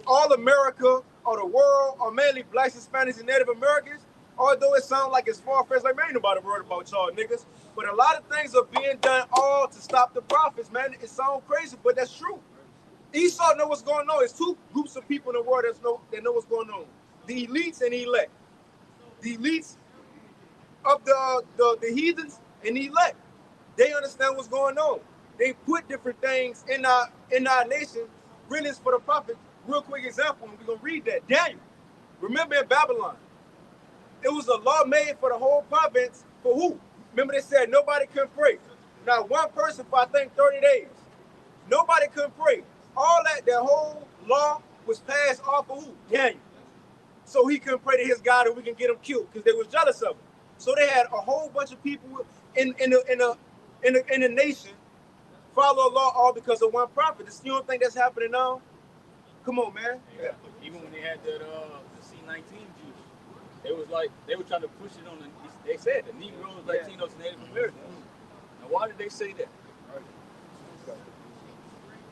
all America or the world, or mainly blacks, Hispanics, and Native Americans. Although it sounds like it's far-fetched, like, man, ain't nobody worried about y'all niggas. But a lot of things are being done all to stop the prophets, man. It sounds crazy, but that's true. Esau know what's going on. It's two groups of people in the world that know what's going on. The elites and the elect. The elites of the heathens and the elect. They understand what's going on. They put different things in our nation, really is for the prophet. Real quick example, and we're going to read that. Daniel, remember in Babylon, it was a law made for the whole province. For who? Remember they said nobody can pray. Not one person for, I think, 30 days. Nobody couldn't pray. All that whole law was passed off of who? Daniel. So he couldn't pray to his God and we can get him killed because they was jealous of him. So they had a whole bunch of people in the nation follow a law all because of one prophet. You don't think that's happening now? Come on, man. Yeah. Even when they had the C-19 Jews, they were trying to push it on they said the Negroes, Latinos, and Native Americans. Now why did they say that?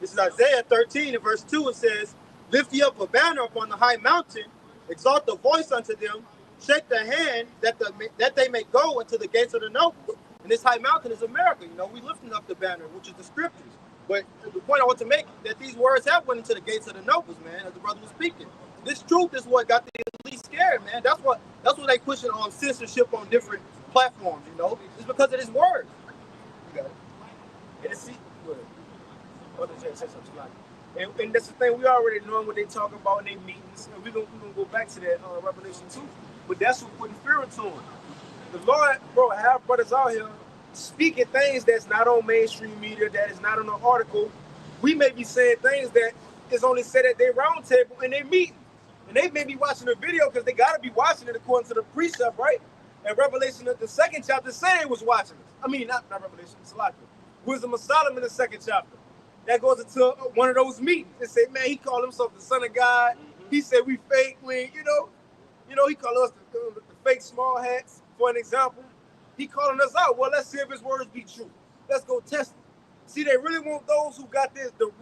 This is Isaiah 13 and verse 2. It says, lift ye up a banner upon the high mountain, exalt the voice unto them, shake the hand that they may go into the gates of the nobles. And this high mountain is America. You know, we lifting up the banner, which is the scriptures. But the point I want to make that these words have went into the gates of the nobles, man, as the brother was speaking. This truth is what got the elite scared, man. That's what they pushing on censorship on different platforms, you know. It's because of this word. You got it. And it's and that's the thing, we already know what they talk about in their meetings, and we're gonna go back to that Revelation 2. But that's what putting fear into them. The Lord, bro, have brothers out here speaking things that's not on mainstream media, that is not on an article. We may be saying things that is only said at their round table in their meeting. And they may be watching the video because they got to be watching it according to the precept, right? And Revelation, the second chapter, said it was watching us. I mean, not Revelation, it's like Wisdom of Solomon, the second chapter. That goes into one of those meetings. They say, man, he called himself the son of God. He said we fake, you know, he called us the fake small hats, for an example. He calling us out. Well, let's see if his words be true. Let's go test it. See, they really want those who got this. You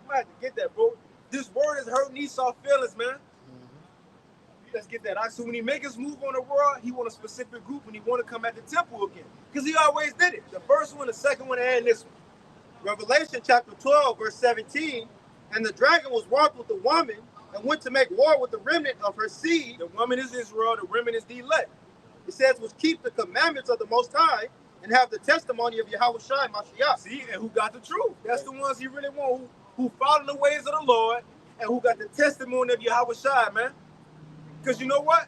might have to get that, bro. This word is hurting Esau's feelings, man. Let's get that. So when he make his move on the world, he want a specific group and he want to come at the temple again. Because he always did it. The first one, the second one, and this one. Revelation chapter 12, verse 17, and the dragon was wroth with the woman and went to make war with the remnant of her seed. The woman is Israel, the remnant is the elect. It says, was keep the commandments of the Most High and have the testimony of Yahushua Mashiach. See, and who got the truth? That's the ones he really want, who follow the ways of the Lord and who got the testimony of Yahushua, man. Because you know what?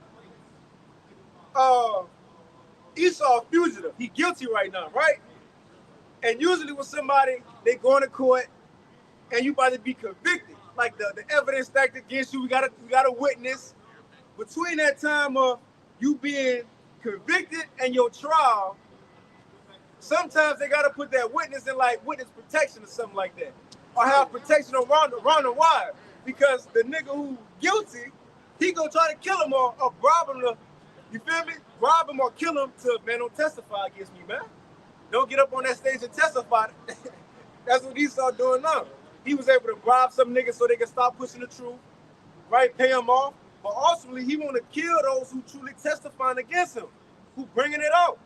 Esau a fugitive. He guilty right now, right? And usually with somebody, they go into court and you about to be convicted. Like the evidence stacked against you, we got a witness. Between that time of you being convicted and your trial, sometimes they got to put that witness in like witness protection or something like that. Or have protection around the wire. Because the nigga who guilty, he gonna try to kill him or rob him, you feel me? Rob him or kill him to, man, don't testify against me, man. Don't get up on that stage and testify. That's what Esau doing now. He was able to bribe some niggas so they can stop pushing the truth, right? Pay him off. But ultimately, he want to kill those who truly testifying against him, who bringing it out.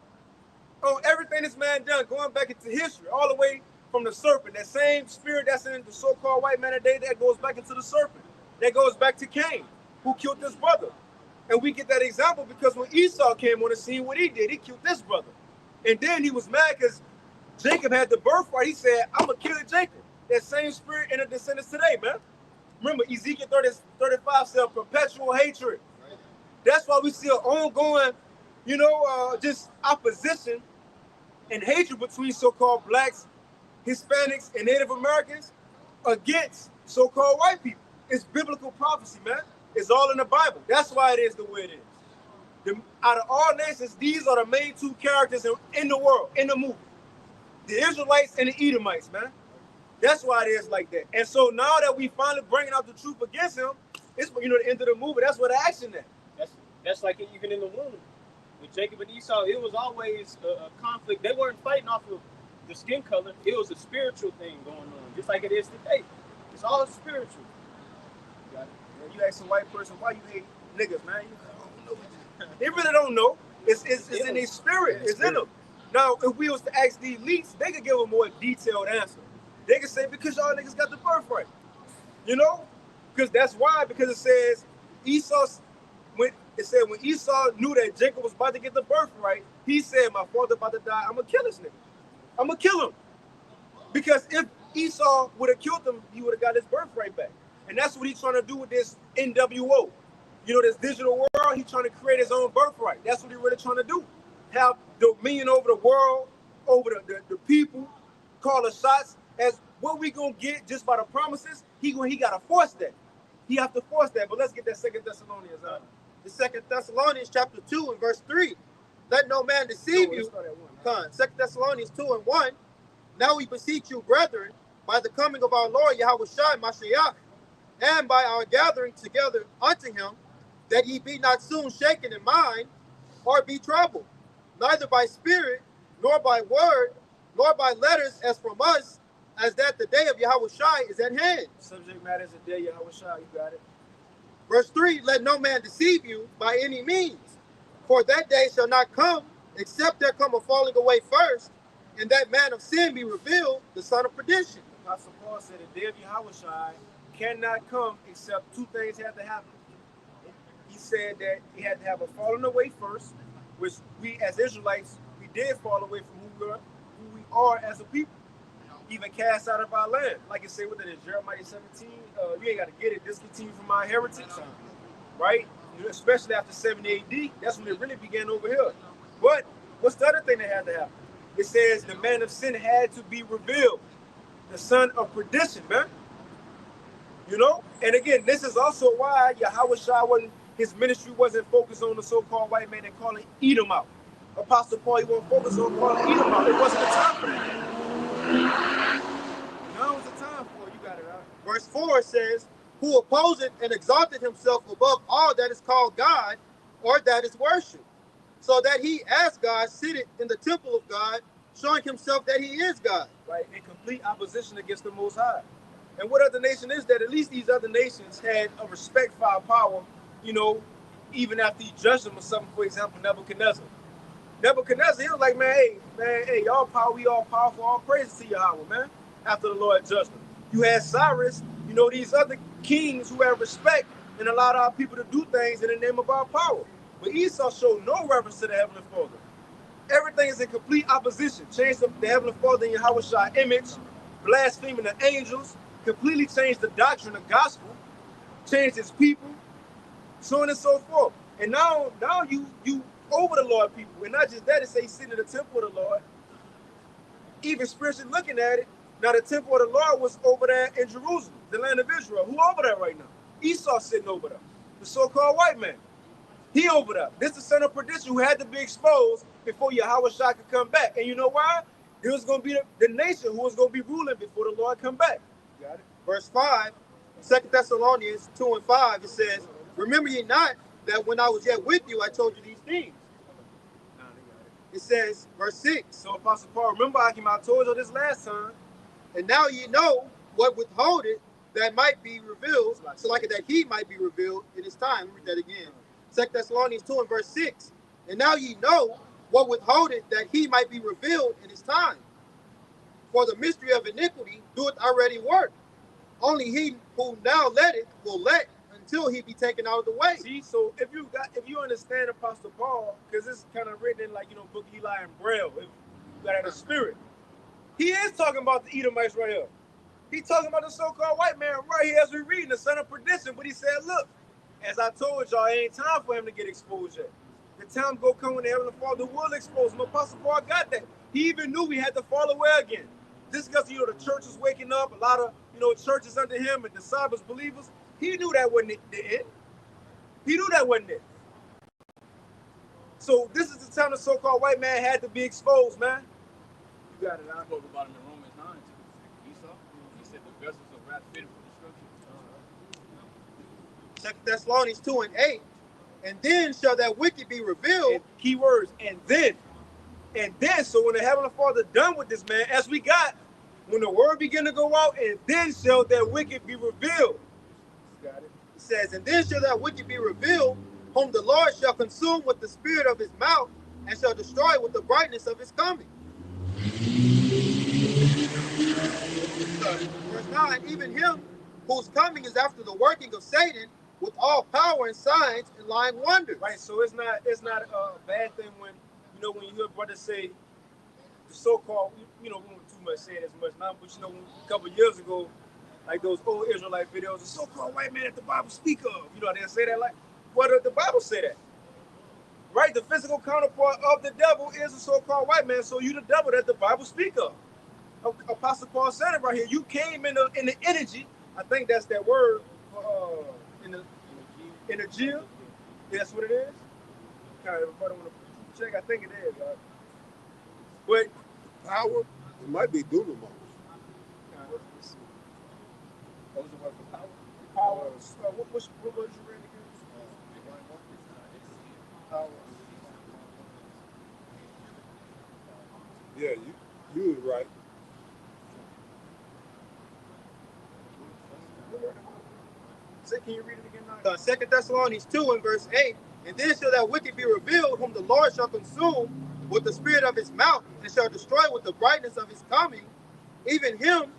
On everything this man done, going back into history, all the way from the serpent, that same spirit that's in the so-called white man today, that goes back into the serpent. That goes back to Cain, who killed this brother. And we get that example because when Esau came on the scene, what he did, he killed this brother. And then he was mad because Jacob had the birthright. He said, I'm going to kill Jacob. That same spirit in the descendants today, man. Remember, Ezekiel 35 said perpetual hatred. That's why we see an ongoing, just opposition and hatred between so-called blacks, Hispanics, and Native Americans against so-called white people. It's biblical prophecy, man. It's all in the Bible. That's why it is the way it is. Out of all nations, these are the main two characters in the world, in the movie. The Israelites and the Edomites, man. That's why it is like that. And so now that we finally bringing out the truth against him, it's the end of the movie. That's what the action is. That's like even in the womb with Jacob and Esau. It was always a conflict. They weren't fighting off of the skin color. It was a spiritual thing going on, just like it is today. It's all spiritual. You ask a white person why you hate niggas, man. You don't know. They really don't know. It's in their spirit. It's in them. Now, if we was to ask the elites, they could give a more detailed answer. They could say because y'all niggas got the birthright. You know? Because that's why. Because it says when Esau knew that Jacob was about to get the birthright, he said, "My father about to die. I'm gonna kill this nigga. I'm gonna kill him." Because if Esau would have killed him, he would have got his birthright back. And that's what he's trying to do with this NWO. This digital world, he's trying to create his own birthright. That's what he's really trying to do. Have dominion over the world, over the people, call the shots. As what we gonna get just by the promises, he gotta force that. He have to force that. But let's get that 2 Thessalonians out. The 2 Thessalonians chapter 2 and verse 3. Let no man deceive you. 2 Thessalonians 2 and 1. Now we beseech you, brethren, by the coming of our Lord Yahushua Mashiach, and by our gathering together unto him, that ye be not soon shaken in mind, or be troubled, neither by spirit, nor by word, nor by letters as from us, as that the day of Yahushua is at hand. Subject matter is the day of Yahushua. You got it. Verse 3, let no man deceive you by any means, for that day shall not come, except there come a falling away first, and that man of sin be revealed, the son of perdition. Apostle Paul said the day of Yahushua cannot come except two things have to happen. He said that he had to have a falling away first, which we as Israelites, we did fall away from who we are as a people, even cast out of our land. Like it said within Jeremiah 17, you ain't got to get it, discontinue from our heritage, right? Especially after 70 AD, that's when it really began over here. But what's the other thing that had to happen? It says the man of sin had to be revealed, the son of perdition, man. And again, this is also why Yahushua his ministry wasn't focused on the so-called white man and calling Edom out. Apostle Paul, he wasn't focused on calling Edom out. It wasn't the time for that. Now is the time for it. You got it out. Verse 4 says, who opposeth and exalted himself above all that is called God, or that is worship, so that he as God sitteth in the temple of God, showing himself that he is God. Right, in complete opposition against the Most High. And what other nation is that? At least these other nations had a respect for our power, even after he judged them or something. For example, Nebuchadnezzar, he was like, hey, y'all power, we all powerful, all praises to Yahweh, man, after the Lord judged them. You had Cyrus, these other kings who had respect and allowed our people to do things in the name of our power. But Esau showed no reverence to the Heavenly Father. Everything is in complete opposition. Changed the Heavenly Father in Yahweh's image, blaspheming the angels, completely changed the doctrine of gospel, changed his people, so on and so forth. And now you over the Lord people. And not just that, it says he's sitting in the temple of the Lord. Even spiritually looking at it, now the temple of the Lord was over there in Jerusalem, the land of Israel. Who over there right now? Esau sitting over there, the so-called white man. He over there. This is the son of perdition who had to be exposed before Yahushua could come back. And you know why? It was going to be the nation who was going to be ruling before the Lord come back. Got it? Verse 5, 2 Thessalonians 2 and 5, it says, remember ye not that when I was yet with you, I told you these things. It says, verse 6. So Apostle Paul, remember I told you this last time. And now ye know what withholdeth that might be revealed, so like it that he might be revealed in his time. Read that again. 2 Thessalonians 2 and verse 6. And now ye know what withholdeth that he might be revealed in his time. For the mystery of iniquity doeth already work. Only he who now letteth will let until he be taken out of the way. See, so if you understand Apostle Paul, because it's kind of written in Book of Eli and Braille, if you got out of spirit, he is talking about the Edomites right here. He's talking about the so-called white man right here as we read, the son of perdition. But he said, look, as I told y'all, it ain't time for him to get exposed yet. The time go come when the Heavenly Father will expose him. Apostle Paul got that. He even knew we had to fall away again. This because, the church was waking up, a lot of, churches under him and disciples, believers. He knew that wasn't the end. He knew that wasn't it. So this is the time the so-called white man had to be exposed, man. You got it. I spoke about him in Romans 9. Vessels of wrath fitted for destruction. 2 Thessalonians 2 and 8. And then shall that wicked be revealed. And key words, and then. So when the Heavenly Father done with this man, as we got, when the word begin to go out, and then shall that wicked be revealed. Got it. It says, and then shall that wicked be revealed, whom the Lord shall consume with the spirit of his mouth, and shall destroy with the brightness of his coming. Verse 9, even him whose coming is after the working of Satan, with all power and signs and lying wonders. Right, so it's not a bad thing when you hear brothers say the so-called, we won't too much say it as much now, but a couple of years ago, like those old Israelite videos, the so-called white man that the Bible speak of, they say that, like, well, the Bible say that, right? The physical counterpart of the devil is the so-called white man, so you the devil that the Bible speak of. Apostle Paul said it right here. You came in the energy. I think that's that word in the G. That's what it is. Kind of, everybody want to check. I think it is. Right? But Power? It might be Dunamos. let's see. What was the word for power? Power. What was you ready again? Power. Yeah, you was right. Can you read it again now? 2 Thessalonians 2 and verse 8. And then shall that wicked be revealed, whom the Lord shall consume with the spirit of his mouth, and shall destroy with the brightness of his coming, even him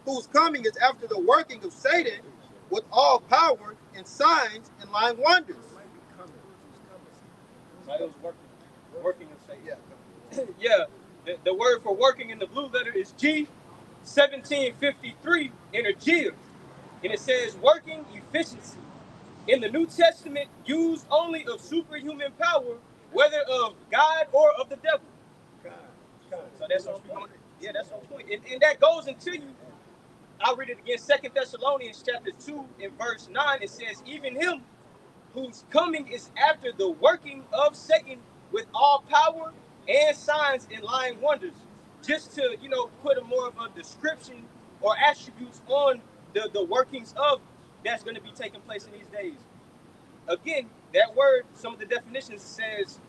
whose coming is after the working of Satan, with all power and signs and lying wonders. Working in Satan. Yeah, the word for working in the blue letter is G, 1753 energia, and it says working efficiency. In the New Testament, used only of superhuman power, whether of God or of the devil. So that's on point. Yeah, that's on point. And that goes into you. I'll read it again. 2 Thessalonians chapter 2 and verse 9. It says, even him whose coming is after the working of Satan with all power and signs and lying wonders. Just to, put a more of a description or attributes on the workings of that's going to be taking place in these days. Again, that word, some of the definitions says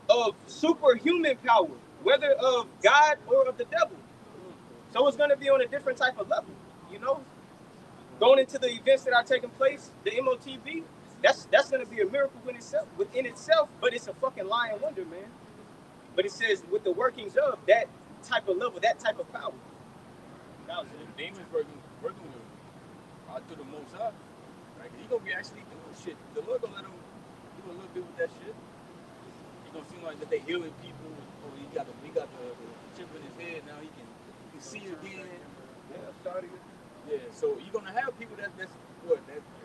of superhuman power, whether of God or of the devil. So it's going to be on a different type of level, Going into the events that are taking place, the MOTB, that's going to be a miracle within itself, but it's a fucking lying wonder, man. But it says with the workings of that type of level, that type of power. Now, so the demons working with through the Most High. Right? He gonna be actually doing shit. The Lord gonna let him do a little bit with that shit. He gonna seem like that they healing people. Or he got the chip in his head. Now he can see again. Yeah. So you're gonna have people that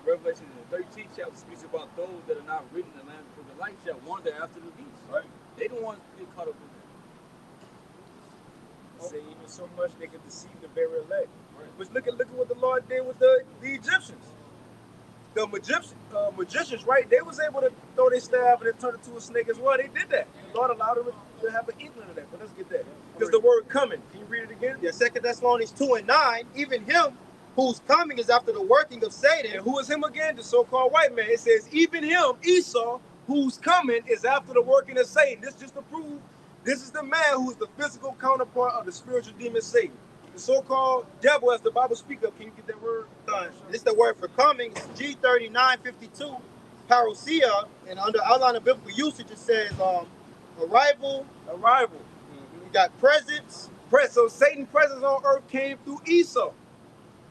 Revelation in the 13th chapter speaks about those that are not written in the land for the light shall wander after the beast. Right. They don't want to get caught up in that. Say even so much they can deceive the very elect. Right. But look at what the Lord did with the Egyptians. The magicians, right? They was able to throw their staff and it turned into a snake as well. They did that. The Lord allowed them to have an inkling of that. But let's get that. Because the word coming. Can you read it again? Yeah, 2 Thessalonians 2 and 9. Even him whose coming is after the working of Satan. And who is him again? The so-called white man. It says, even him, Esau, whose coming is after the working of Satan. This just to prove this is the man who's the physical counterpart of the spiritual demon Satan. The so-called devil, as the Bible speaks of. Can you get that word? This is the word for coming. It's G3952, parousia, and under outline of biblical usage, it says arrival. You got presence. So Satan's presence on earth came through Esau.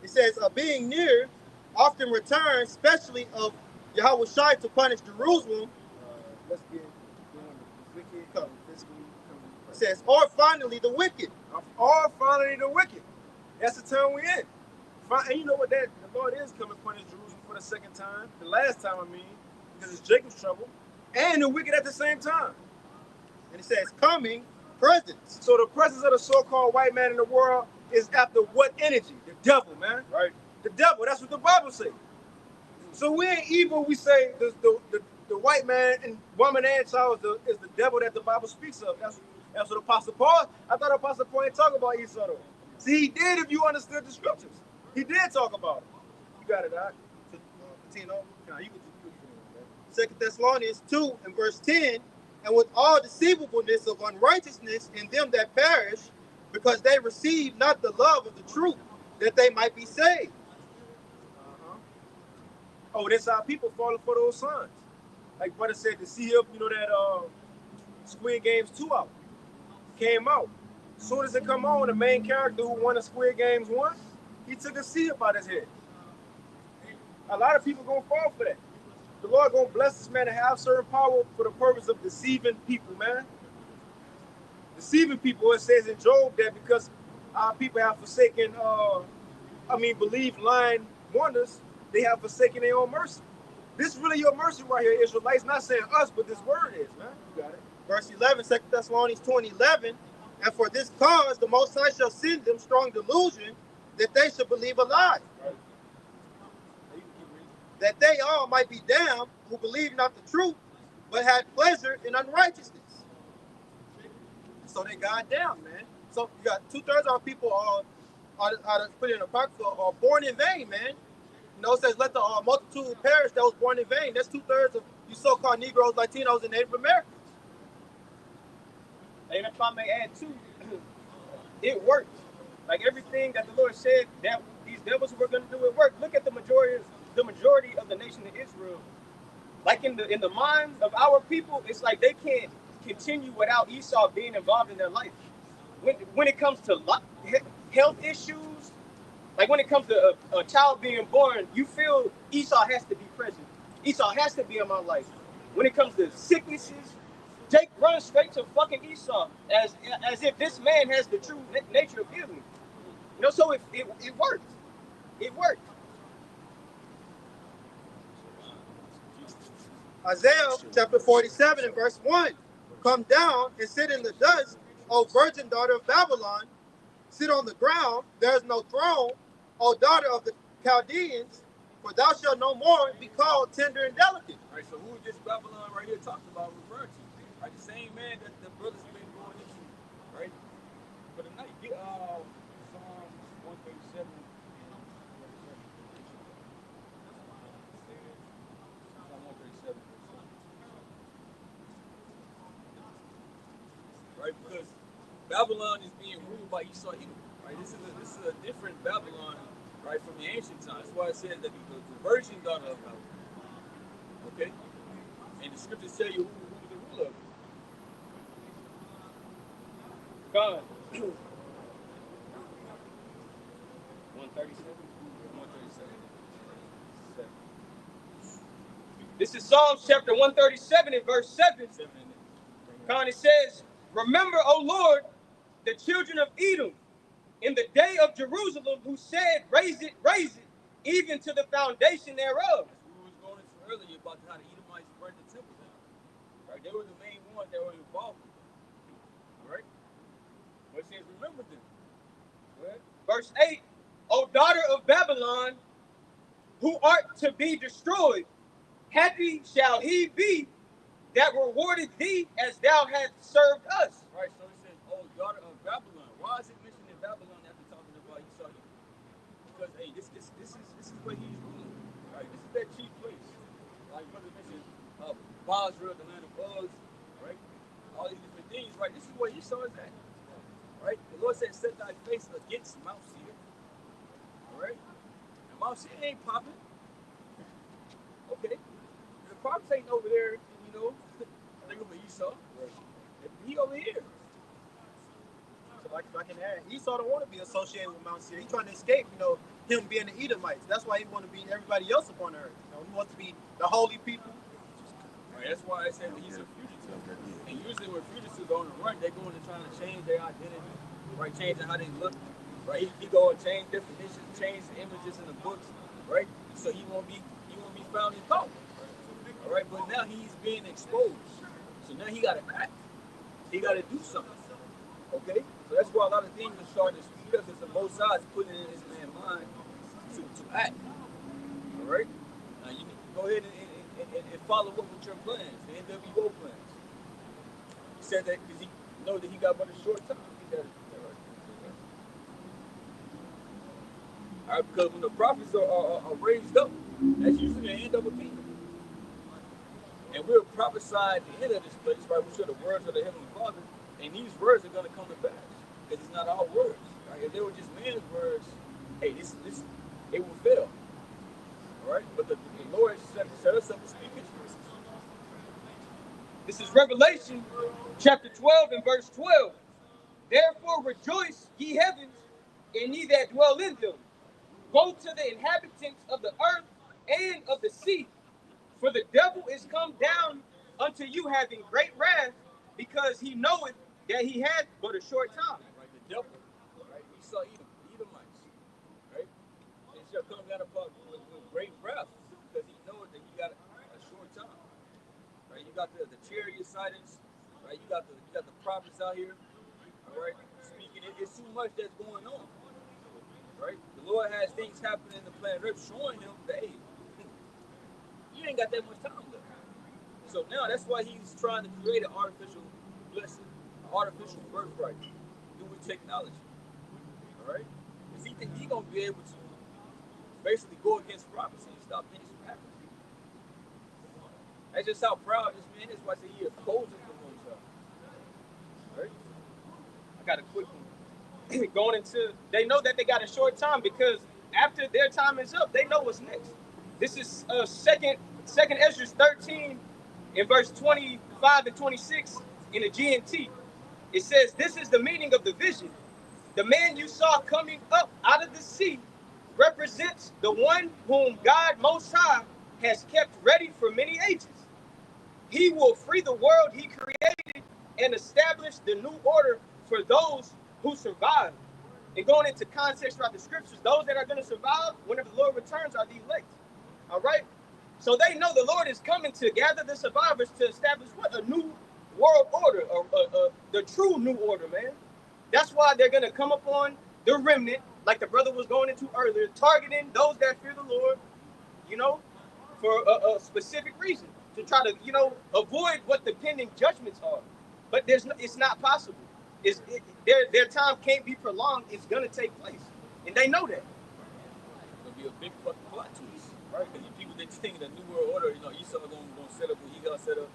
It says being near, often returns, especially of Yahweh Shai to punish Jerusalem. Let's get wicked coming. It says, or finally the wicked. Or finally the wicked. That's the time we're in. And you know what the Lord is coming to punish Jerusalem for the second time. The last time, because it's Jacob's trouble. And the wicked at the same time. And it says coming, presence. So the presence of the so-called white man in the world is after what energy? The devil, man. Right. The devil. That's what the Bible says. So we ain't evil. We say the white man and woman and child is the devil that the Bible speaks of. That's what Apostle Paul. I thought Apostle Paul ain't talking about Esau though. See, he did if you understood the scriptures. He did talk about it. You got it, Doc. Patino. Nah, you can Second Thessalonians 2 and verse 10, and with all deceivableness of unrighteousness in them that perish, because they receive not the love of the truth, that they might be saved. Uh-huh. Oh, that's how people falling for those signs. Like brother said, to see him, you know that Squid Games 2 out came out. As soon as it come on, the main character who won the Squid Games 1, he took a seat about his head. A lot of people gonna fall for that. The Lord gonna bless this man to have certain power for the purpose of deceiving people, man. Deceiving people. It says in Job that because our people have forsaken, believe lying wonders, they have forsaken their own mercy. This is really your mercy right here, Israelites. Not saying us, but this word is, man. You got it. Verse 11, 2 Thessalonians 2 and 11, and for this cause the Most High shall send them strong delusion, that they should believe a lie, Right. that they all might be damned who believe not the truth, but had pleasure in unrighteousness. So they got down, man. So you got 2/3 of our people are put in Apocrypha are born in vain, man. You know, it says, let the multitude perish that was born in vain. That's 2/3 of you so-called Negroes, Latinos, and Native Americans. And if I may add too, it worked. Like everything that the Lord said that these devils were going to do, it worked. Look at the majority of the nation of Israel. Like in the minds of our people, it's like they can't continue without Esau being involved in their life. When it comes to health issues, like when it comes to a child being born, you feel Esau has to be present. Esau has to be in my life. When it comes to sicknesses, Jake runs straight to fucking Esau as if this man has the true nature of healing. You know, so it worked. It worked. Isaiah chapter 47 and verse 1. Come down and sit in the dust, O virgin daughter of Babylon. Sit on the ground, there is no throne, O daughter of the Chaldeans, for thou shalt no more be called tender and delicate. All right, so who is this Babylon right here talked about referring to? Right, the same man that the brothers been going into, right? For the night. Get Psalm 137. Psalm 137. Right, because Babylon is being ruled by Esau. Right, this is a different Babylon, right, from the ancient times. That's why it said that the virgin daughter of Babylon. Okay, and the scriptures tell you who the ruler of it. God. 137. 137. This is Psalms chapter 137 and verse 7. Connie says, remember, O Lord, the children of Edom, in the day of Jerusalem, who said, raise it, even to the foundation thereof. That's what we was going into earlier about how the Edomites burned the temple down. Right? They were the main ones that were involved with it. All right? But it says, remember them. Go ahead. Verse 8, O daughter of Babylon, who art to be destroyed, happy shall he be that rewarded thee as thou hast served us. Right, so it says, oh, daughter of Babylon. Why is it mentioning Babylon after talking about Esau? Because, hey, this is where he's ruling. Right, this is that chief place. Like brother mentioned, Basra, the land of Buzz, right? All these different things, right? This is where Esau is at. Right? The Lord said, set thy face against Mount Seir. All right? And Mount Seir ain't popping. Okay. The prophets ain't over there, you know, think of Esau. Right. He over here. So like if I can add, Esau don't want to be associated with Mount Seir. He's trying to escape, you know, him being the Edomites. That's why he want to be everybody else upon earth. You know, he wants to be the holy people. Right, that's why I said that he's a fugitive. And usually when fugitives are on the run, they're going to trying to change their identity, right? Changing how they look. Right? He go and change definitions, change the images in the books, right? So he won't be found in thought. All right, but now he's being exposed. So now he got to act. He got to do something. Okay? So that's why a lot of things are starting to speed up, because the both sides putting it in his man's mind to act. All right? Now you need to go ahead and follow up with your plans, the NWO plans. He said that because he know that he got but a short time. All Right? Because when the prophets are raised up, that's usually the end of a kingdom. And we're prophesying the end of this place, right? We share the words of the Heavenly Father, and these words are going to come to pass. Because it's not our words. Right? If they were just man's words, hey, this it will fail. All right? But the Lord set us up to speak His words. This is Revelation chapter 12 and verse 12. Therefore rejoice, ye heavens, and ye that dwell in them. Go to the inhabitants of the earth and of the sea, for the devil is come down unto you having great wrath, because he knoweth that he hath but a short time. Right? The devil, right? We saw Edomites, right? And shall come down upon with great wrath, because he knoweth that he got a short time. Right? You got the chariot sightings, right? You got the prophets out here, all right, speaking. It's too much that's going on, right? The Lord has things happening in the planet Earth, showing him that hey, you ain't got that much time left. So now that's why he's trying to create an artificial blessing, an artificial birthright through technology, all right? Because he think he's gonna be able to basically go against prophecy and stop things from happening. That's just how proud this man is. Why I say he opposes the Most High. Right? I got a quick one. Going into, they know that they got a short time because after their time is up, they know what's next. This is second Ezra 13 in verse 25 and 26 in the GMT. It says, "This is the meaning of the vision. The man you saw coming up out of the sea represents the one whom God Most High has kept ready for many ages. He will free the world he created and establish the new order for those who survive." And going into context throughout the scriptures, those that are going to survive whenever the Lord returns are the elect. All right? So they know the Lord is coming to gather the survivors to establish what? A new world order, the true new order, man. That's why they're going to come upon the remnant, like the brother was going into earlier, targeting those that fear the Lord, you know, for a specific reason, to try to, avoid what the pending judgments are. But it's not possible. Their time can't be prolonged. It's gonna take place, and they know that. It's gonna be a big fucking plot twist, right? Because you people they think the new world order, Esau gonna set up what he got set up,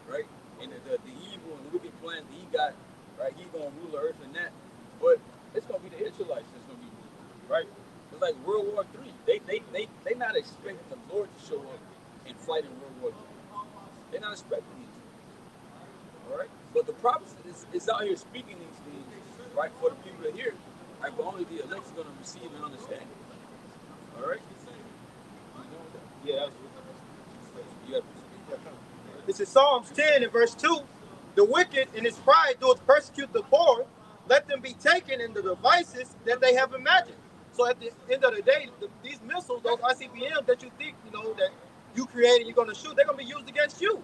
right? And the evil and the wicked plans that he got, right? He's gonna rule the earth and that, but it's gonna be the Israelites that's gonna be ruling, right? It's like World War III. They not expecting the Lord to show up and fight in World War III. They're not expecting it. All right? But the prophet is out here speaking these things, right, for the people to hear, right? But only the elect is going to receive and understand it. All right? Yeah. This is Psalms 10 and verse 2. "The wicked in his pride doeth persecute the poor. Let them be taken in the devices that they have imagined." So at the end of the day, these missiles, those ICBMs that you think, that you created, you're going to shoot, they're going to be used against you,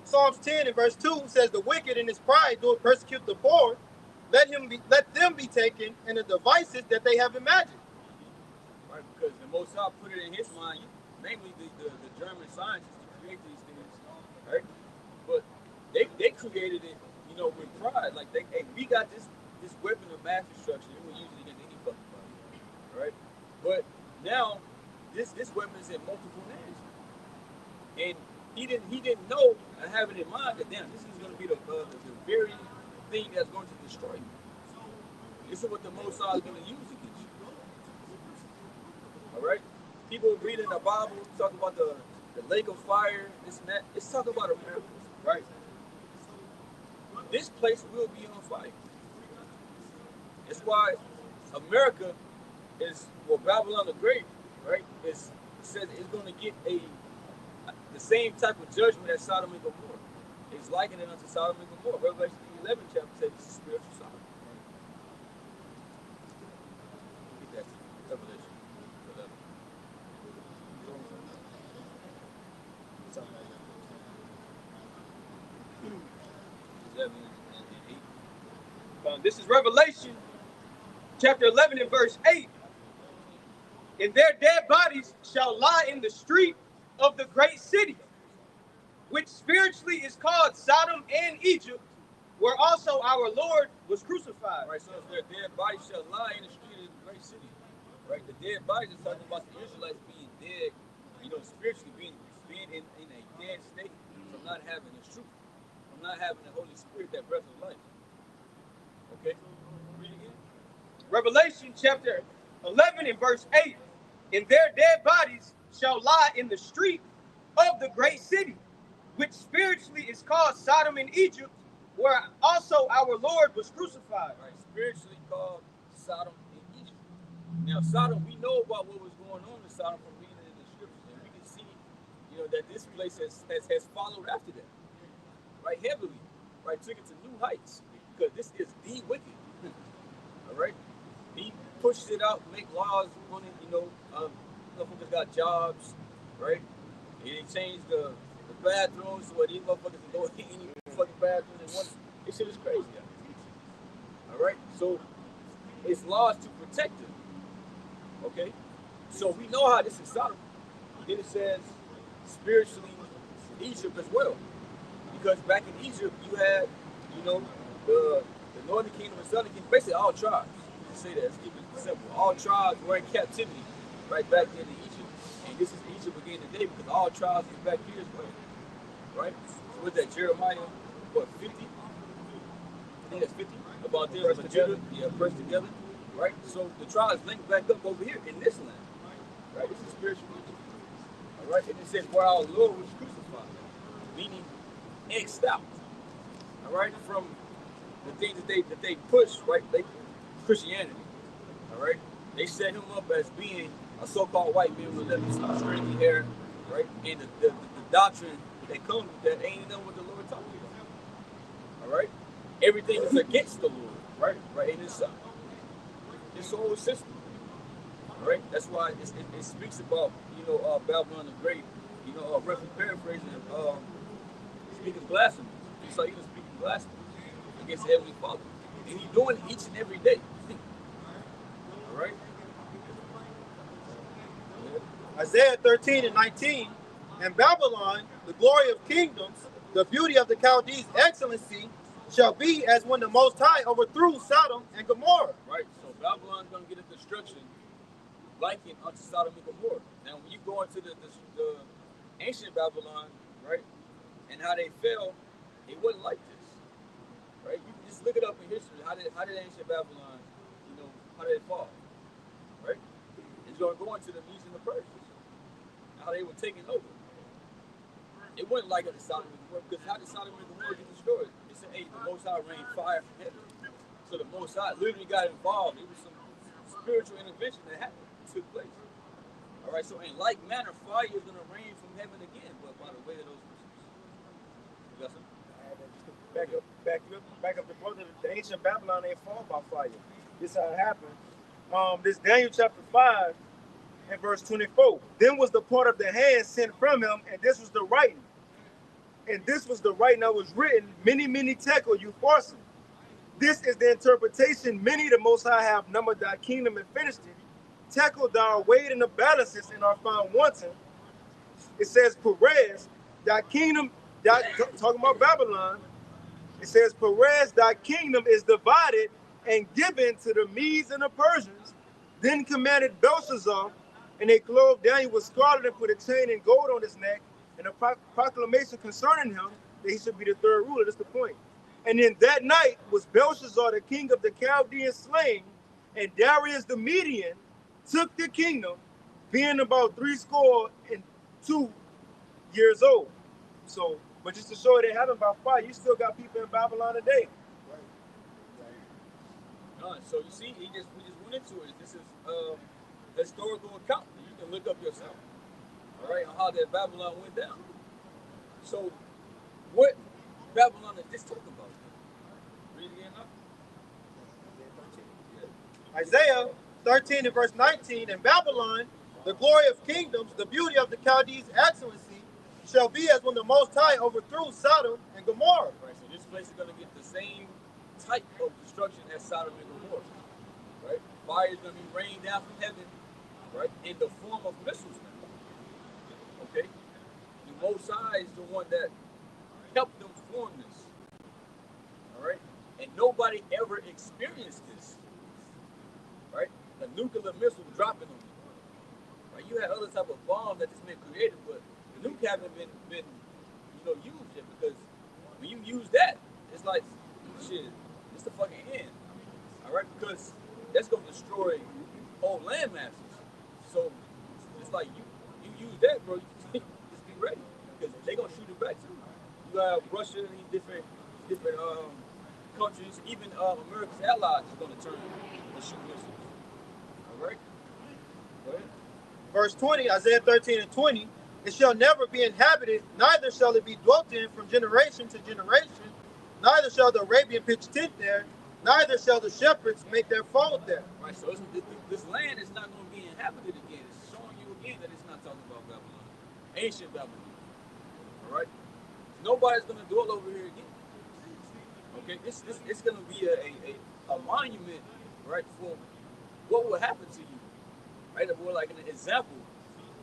Psalms 10 and verse 2 says, "The wicked in his pride doeth persecute the poor. Let them be taken in the devices that they have imagined." Right? Because the Most High put it in his mind, namely the German scientists to create these things, right? But they created it, with pride. Like, we got this weapon of mass destruction, and we'll use it against any fucking body, right? But now, this weapon is in multiple hands. And he didn't know and have it in mind that damn, this is going to be the very thing that's going to destroy you. This is what the Most High is going to use against you. All right? People reading the Bible, talking about the lake of fire, this and that. It's talking about America, right? This place will be on fire. That's why America is, Babylon the Great, right? It says it's going to get the same type of judgment as Sodom and Gomorrah. It's likening it unto Sodom and Gomorrah. Revelation 11 chapter says it's a spiritual Sodom. Get that Revelation 11. 11 and 8. This is Revelation chapter 11 and verse 8. "And their dead bodies shall lie in the street of the great city, which spiritually is called Sodom and Egypt, where also our Lord was crucified." Right, so their dead bodies shall lie in the street great city, right? The dead bodies is talking about the Israelites being dead, spiritually being in a dead state from not having the truth, from not having the Holy Spirit, that breath of life. Okay, read again. Revelation chapter 11 and verse 8. And their dead bodies shall lie in the street of the great city, which spiritually is called Sodom and Egypt, where also our Lord was crucified. Right, spiritually called Sodom and Egypt. Now, Sodom, we know about what was going on in Sodom from reading in the scriptures, and we can see, that this place has followed after that, right, heavily, right, took it to new heights, because this is the wicked. All right, he pushes it out, make laws on it. Motherfuckers got jobs, right? And they changed the bathrooms so where these motherfuckers can go in any fucking bathroom they want. This shit is crazy. All right, so it's laws to protect them. Okay, so we know how this is Sodom. Then it says spiritually Egypt as well, because back in Egypt you had, the northern kingdom and southern kingdom, basically all tribes. Let's say that. Let's keep it simple. All tribes were in captivity right back then in Egypt, and this is Egypt again today because all tribes is back here as well, right? So with that Jeremiah, 50? I think that's 50 about them pressed together. Yeah, pressed together, right? So the tribes linked back up over here in this land, right? This is spiritual Egypt, all right? And it says where our Lord was crucified, meaning X'd out, all right, from the things that they push, right? Christianity, all right? They set him up as being a so-called white man with that stringy hair, right? And the doctrine that comes with that ain't know what the Lord talking about, all right? Everything is against the Lord, right? Right in this side. This whole system, all right? That's why it speaks about, Babylon the Great, roughly paraphrasing, speaking blasphemy. Just like he was speaking blasphemy against the Heavenly Father. And he's doing it each and every day. All right? Isaiah 13 and 19. And Babylon, the glory of kingdoms, the beauty of the Chaldees' excellency, shall be as when the Most High overthrew Sodom and Gomorrah. Right. So Babylon's going to get a destruction likened unto Sodom and Gomorrah. Now, when you go into the ancient Babylon, right, and how they fell, it wasn't like this, right? You can just look it up in history. How did ancient Babylon, how did it fall, right? It's going to go into the Medes and the Persians, how they were taking over. It wasn't like it in Sodom and Gomorrah, because how did Sodom and Gomorrah get destroyed? It said, hey, the Most High rained fire from heaven. So the Most High literally got involved. It was some spiritual intervention that took place. All right, so in like manner, fire is going to rain from heaven again, but by the way of those Christians. You got something? Back up the brother. The ancient Babylon ain't fall by fire. This how it happened. This Daniel chapter 5 and verse 24. Then was the part of the hand sent from him, and this was the writing. And this was the writing that was written, many, many tekel, you farson. This is the interpretation. Many the Most High have numbered thy kingdom and finished it. Tekel thou weighed in the balances and are found wanting. It says, Perez, thy kingdom, talking about Babylon. It says, Perez, thy kingdom is divided and given to the Medes and the Persians. Then commanded Belshazzar, and they clothed Daniel with scarlet and put a chain and gold on his neck, and a proclamation concerning him that he should be the third ruler. That's the point. And in that night was Belshazzar, the king of the Chaldeans, slain, and Darius the Median took the kingdom, being about 62 years old. So, but just to show it ain't happened by fire, you still got people in Babylon today. So you see, we just went into it. This is historical account that you can look up yourself. All right, on how that Babylon went down. So, what Babylon is this talking about? Read it again now. Isaiah 13 and verse 19. And Babylon, the glory of kingdoms, the beauty of the Chaldees' excellency, shall be as when the Most High overthrew Sodom and Gomorrah. Right, so this place is going to get the same type of destruction as Sodom and Gomorrah. Right, fire is going to be rained down from heaven, right, in the form of missiles now. Okay, the Most High is the one that helped them form this. All right, and nobody ever experienced this. Right, the nuclear missile dropping on you. Right? You had other type of bombs that this man created, but the nuke haven't been used yet because when you use that, it's like shit. It's the fucking end. All right, because that's gonna destroy whole land masses. So it's like you use that, bro. You just be ready because they gonna shoot it back too. You have Russia and these different countries, even America's allies is gonna turn and shoot missiles. All right. Go ahead. Verse 20, Isaiah 13 and 20, it shall never be inhabited, neither shall it be dwelt in from generation to generation, neither shall the Arabian pitch tent there, neither shall the shepherds make their fold there. Right. So this land is not going to be inhabited again. It's showing you again that it's not talking about Babylon, ancient Babylon. All right. Nobody's going to dwell over here again. Okay. It's going to be a monument, right, for what will happen to you. Right. More like an example.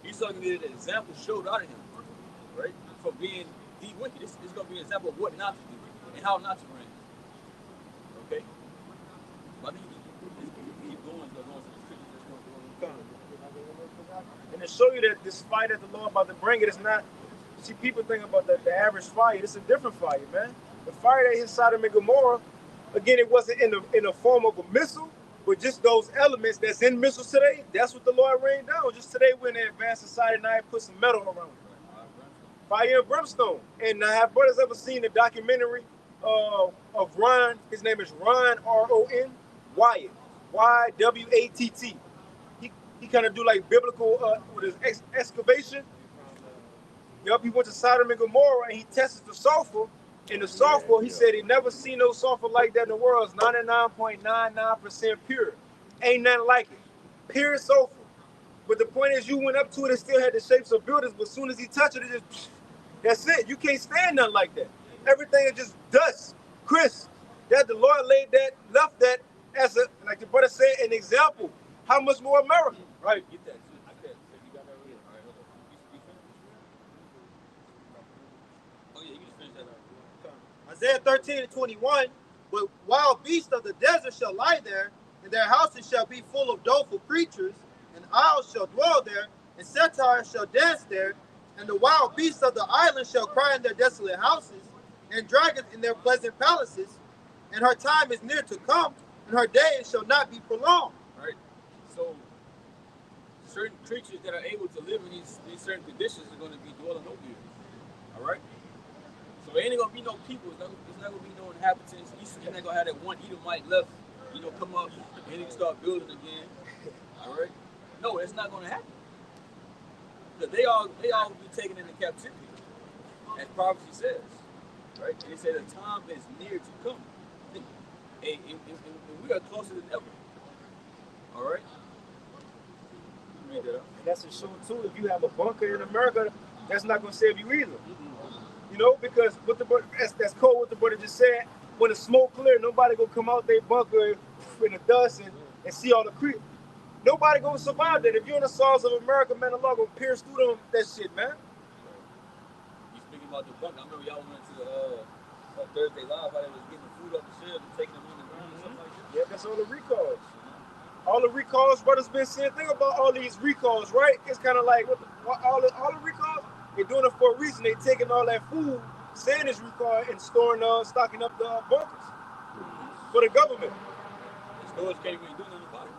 Esau can get an example showed out of him, right, for being the wicked. It's going to be an example of what not to do and how not to reign. Okay. But I think keep going to the scriptures that's going to go. And to show you that this fire that the Lord about to bring it is not. See, people think about the average fire. It's a different fire, man. The fire that hit Sodom and Gomorrah, again, it wasn't in the form of a missile, but just those elements that's in missiles today. That's what the Lord rained down. Just today, when they advanced society, and I put some metal around it. Fire and brimstone. And have brothers ever seen the documentary of Ron? His name is Ron, R-O-N, Wyatt, Y-W-A-T-T. He kind of do like biblical with his excavation. Yup, he went to Sodom and Gomorrah and he tested the sulfur. And the sulfur, he said he never seen no sulfur like that in the world. It's 99.99% pure. Ain't nothing like it. Pure sulfur. But the point is, you went up to it and still had the shapes of buildings, but as soon as he touched it, it just, that's it. You can't stand nothing like that. Everything is just dust, crisp. That the Lord left that as a, like the brother said, an example. How much more America? Right. Get that. You got that right. All right, hold on. You finished? Oh yeah, you just finished that. Isaiah 13 and 21, but wild beasts of the desert shall lie there, and their houses shall be full of doleful creatures, and owls shall dwell there, and satyrs shall dance there, and the wild beasts of the island shall cry in their desolate houses, and dragons in their pleasant palaces, and her time is near to come, and her days shall not be prolonged. Right. So certain creatures that are able to live in these certain conditions are going to be dwelling over here. All right. So there ain't gonna be no people. It's not gonna be no inhabitants. You're not gonna have that one Edomite left, come up and he can start building again. All right. No, it's not gonna happen. Because they all will be taken into captivity, as prophecy says. Right. And it said the time is near to come, and we are closer than ever. All right. Read that up. And that's for sure too. If you have a bunker in America, that's not gonna save you either. Because what that's cold what the brother just said. When the smoke clear, nobody gonna come out their bunker in the dust and see all the creep. Nobody gonna survive that. If you're in the soils of America, man, the Lord gonna pierce through them that shit, man. You speaking about the bunker? I remember y'all went to Thursday Live, how they was getting the food up the shelves and taking them on the ground and stuff like that. Yeah, that's all the recalls. All the recalls, brothers been saying. Think about all these recalls, right? It's kind of like all the recalls. They're doing it for a reason. They're taking all that food, saying it's recall, and stocking up the bunkers for the government. The stores can't even do nothing about it.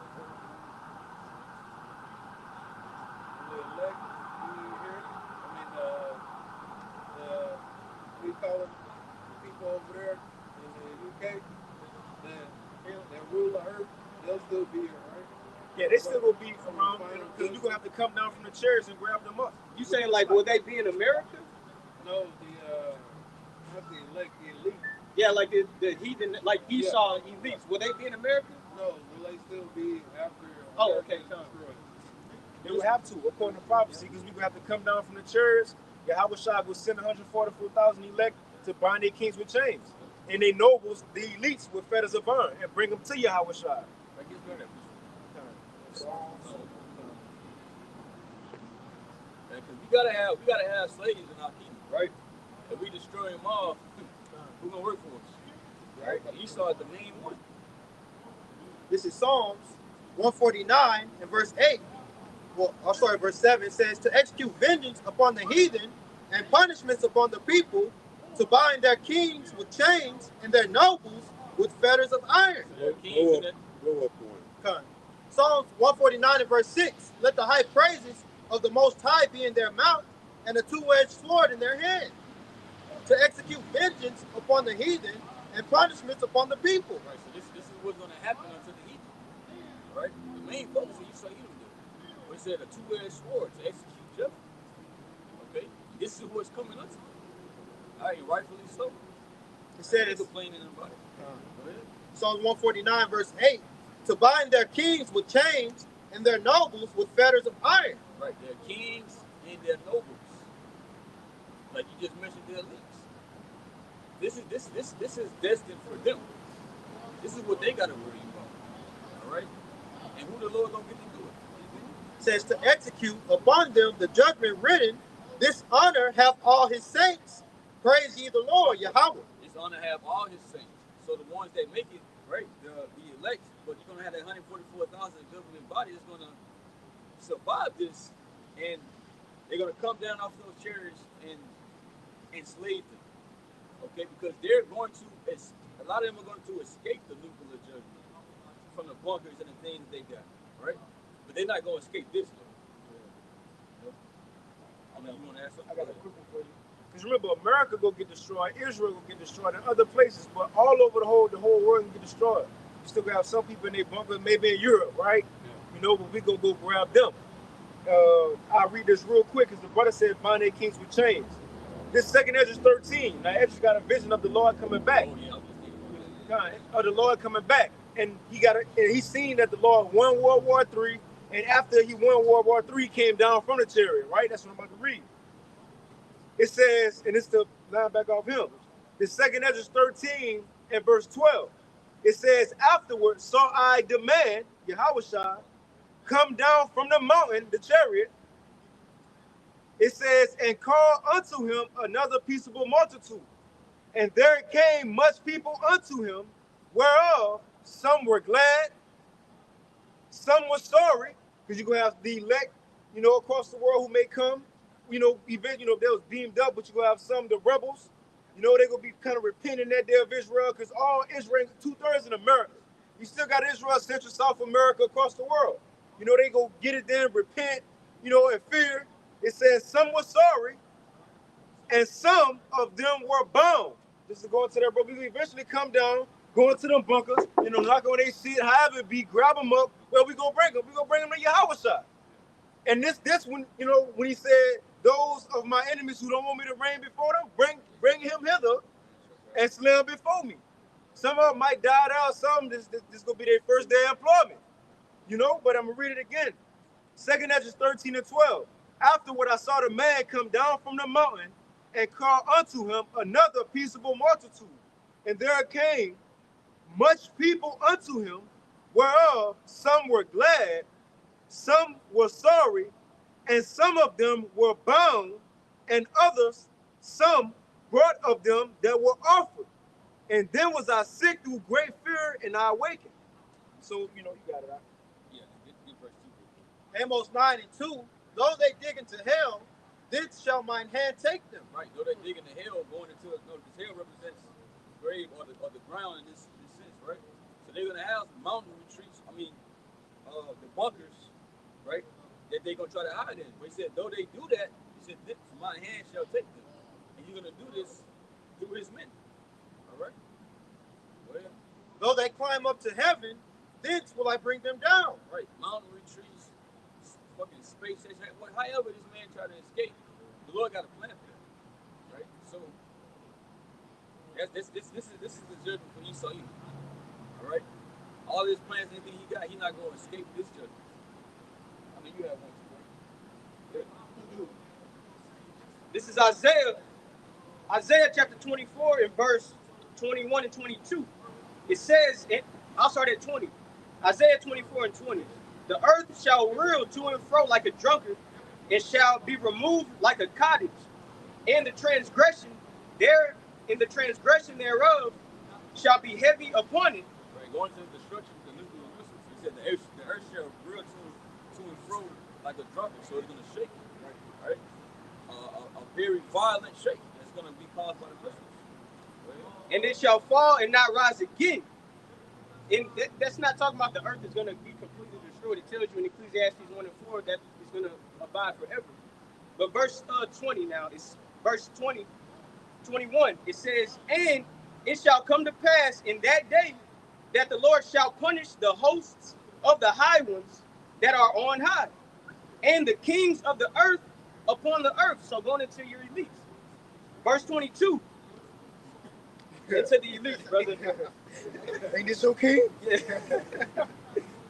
We call them the people over there in the UK that rule the earth, they'll still be here, right? Yeah, they still gonna be around because you're gonna have to come down from the chairs and grab them up. You saying like, will they be in America? No, not the elect, the elite. Yeah, like the heathen, like Esau elites. Will they be in America? No, will they still be after? Oh, okay, come. They will have to, according to prophecy, because we're gonna have to come down from the chairs. Yahweh Shai will send 144,000 elect to bind their kings with chains, and their nobles, the elites, with fetters of iron, and bring them to Yahweh Shai. Because we gotta have slaves in our kingdom, right? If we destroy them all, who's gonna work for us? Right? Esau is the main one. This is Psalms 149 and verse 8. Well, I'm sorry, verse 7 says, to execute vengeance upon the heathen and punishments upon the people, to bind their kings with chains and their nobles with fetters of iron. Blow up one. Come. Psalms 149 and verse 6, let the high praises of the Most High be in their mouth and a two-edged sword in their hand, to execute vengeance upon the heathen and punishments upon the people. Right, so this is what's going to happen unto the heathen. Right? The main focus is Esau Edom did. But it said a two-edged sword to execute justice. Okay? This is what's coming unto them. All right, rightfully so. It says, They're complaining about it. Go ahead. Psalms 149 verse 8, to bind their kings with chains and their nobles with fetters of iron. Right, their kings and their nobles. Like you just mentioned, their elites. This is destined for them. This is what they got to worry about. All right, and who the Lord gonna get to do it? It says to execute upon them the judgment written. This honor hath all his saints. Praise ye the Lord, Yahweh. This honor have all his saints. So the ones that make it, right, the elect, but you're gonna have that 144,000 government body that's gonna survive this, and they're gonna come down off those chariots and enslave them. Okay, because they're going to, a lot of them are going to escape the nuclear judgment from the bunkers and the things they got, right? But they're not going to escape this though. I mean, you want to ask something? I got a quick one for you. Because remember, America go get destroyed, Israel go get destroyed, and other places, but all over the whole world can get destroyed. You still gonna have some people in their bunkers, maybe in Europe, right? Yeah. You know, but we gonna go grab them. I'll read this real quick, because the brother said, bind their kings with chains. This second Ezra 13. Now Ezra got a vision of the Lord coming back. Of the Lord coming back, and he seen that the Lord won World War III, and after he won World War III, he came down from the chariot. Right? That's what I'm about to read. It says, and it's the line back off him. The second Ezra 13 and verse 12. It says, afterwards saw I the man, Yahushua, come down from the mountain, the chariot. It says, and call unto him another peaceable multitude. And there came much people unto him, whereof some were glad, some were sorry, because you're going to have the elect, across the world who may come, event, they was beamed up, but you're going to have some, the rebels, they're going to be kind of repenting that day of Israel, because all Israel, 2/3 in America. You still got Israel, Central, South America, across the world. They go get it then, repent, in fear. It says some were sorry, and some of them were bound. Just to go into there, but we eventually come down, go into them bunkers, knock on their seat, however it be, grab them up. Well, we gonna bring them. We gonna bring them to Yahushua. And this when when he said, those of my enemies who don't want me to reign before them, bring him hither and slay him before me. Some of them might die out. Some this gonna be their first day of employment. But I'm gonna read it again. 2 Ezra 13 and 12. Afterward, I saw the man come down from the mountain and call unto him another peaceable multitude. And there came much people unto him, whereof some were glad, some were sorry, and some of them were bound, and others, some brought of them that were offered. And then was I sick through great fear, and I awakened. So, you got it out. Yeah, get verse 2. Amos 9 and 2, though they dig into hell, thence shall mine hand take them. Right, though they dig into hell, going into it, because hell represents the grave or the ground in this sense, right? So they're gonna have mountain retreats. The bunkers, right? That they're gonna try to hide in. But he said, though they do that, he said, my hand shall take them, and you're gonna do this through his men. All right. Well, Though they climb up to heaven, thence will I bring them down. right, mountain retreats, fucking space station. However this man tried to escape, the Lord got a plan for that, right? So this is the judgment for Esau Edom. All right, all his plans, anything he got, he's not going to escape this judgment. I mean, you have one too, right? Yeah. This is Isaiah chapter 24 and verse 21 and 22. It says, I'll start at 20. Isaiah 24 and 20. The earth shall reel to and fro like a drunkard, and shall be removed like a cottage. And the transgression thereof shall be heavy upon it. Right, going to the destruction of the nuclear missiles. He said the earth shall reel to and fro like a drunkard, so it's going to shake, right? A very violent shake that's going to be caused by the Christians. Right? And it shall fall and not rise again. And that's not talking about the earth is going to be completely destroyed. It tells you in Ecclesiastes 1 and 4 that it's going to abide forever. But verse 20 now, it's verse 20, 21. It says, and it shall come to pass in that day that the Lord shall punish the hosts of the high ones that are on high, and the kings of the earth upon the earth. So going into your elites. Verse 22. Into the elites, brother. Ain't this okay? Yeah.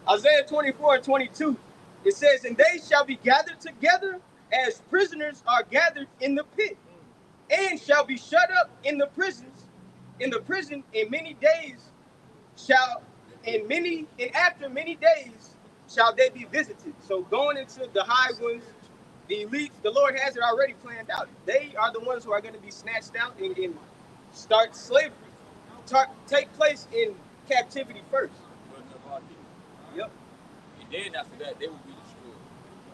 Isaiah 24 and 22. It says, and they shall be gathered together as prisoners are gathered in the pit, and shall be shut up in the prisons, in the prison in many days and after many days shall they be visited. So going into the high ones, the elites, the Lord has it already planned out. They are the ones who are going to be snatched out and start slavery, take place in captivity first. Yep. And then after that, they will be destroyed.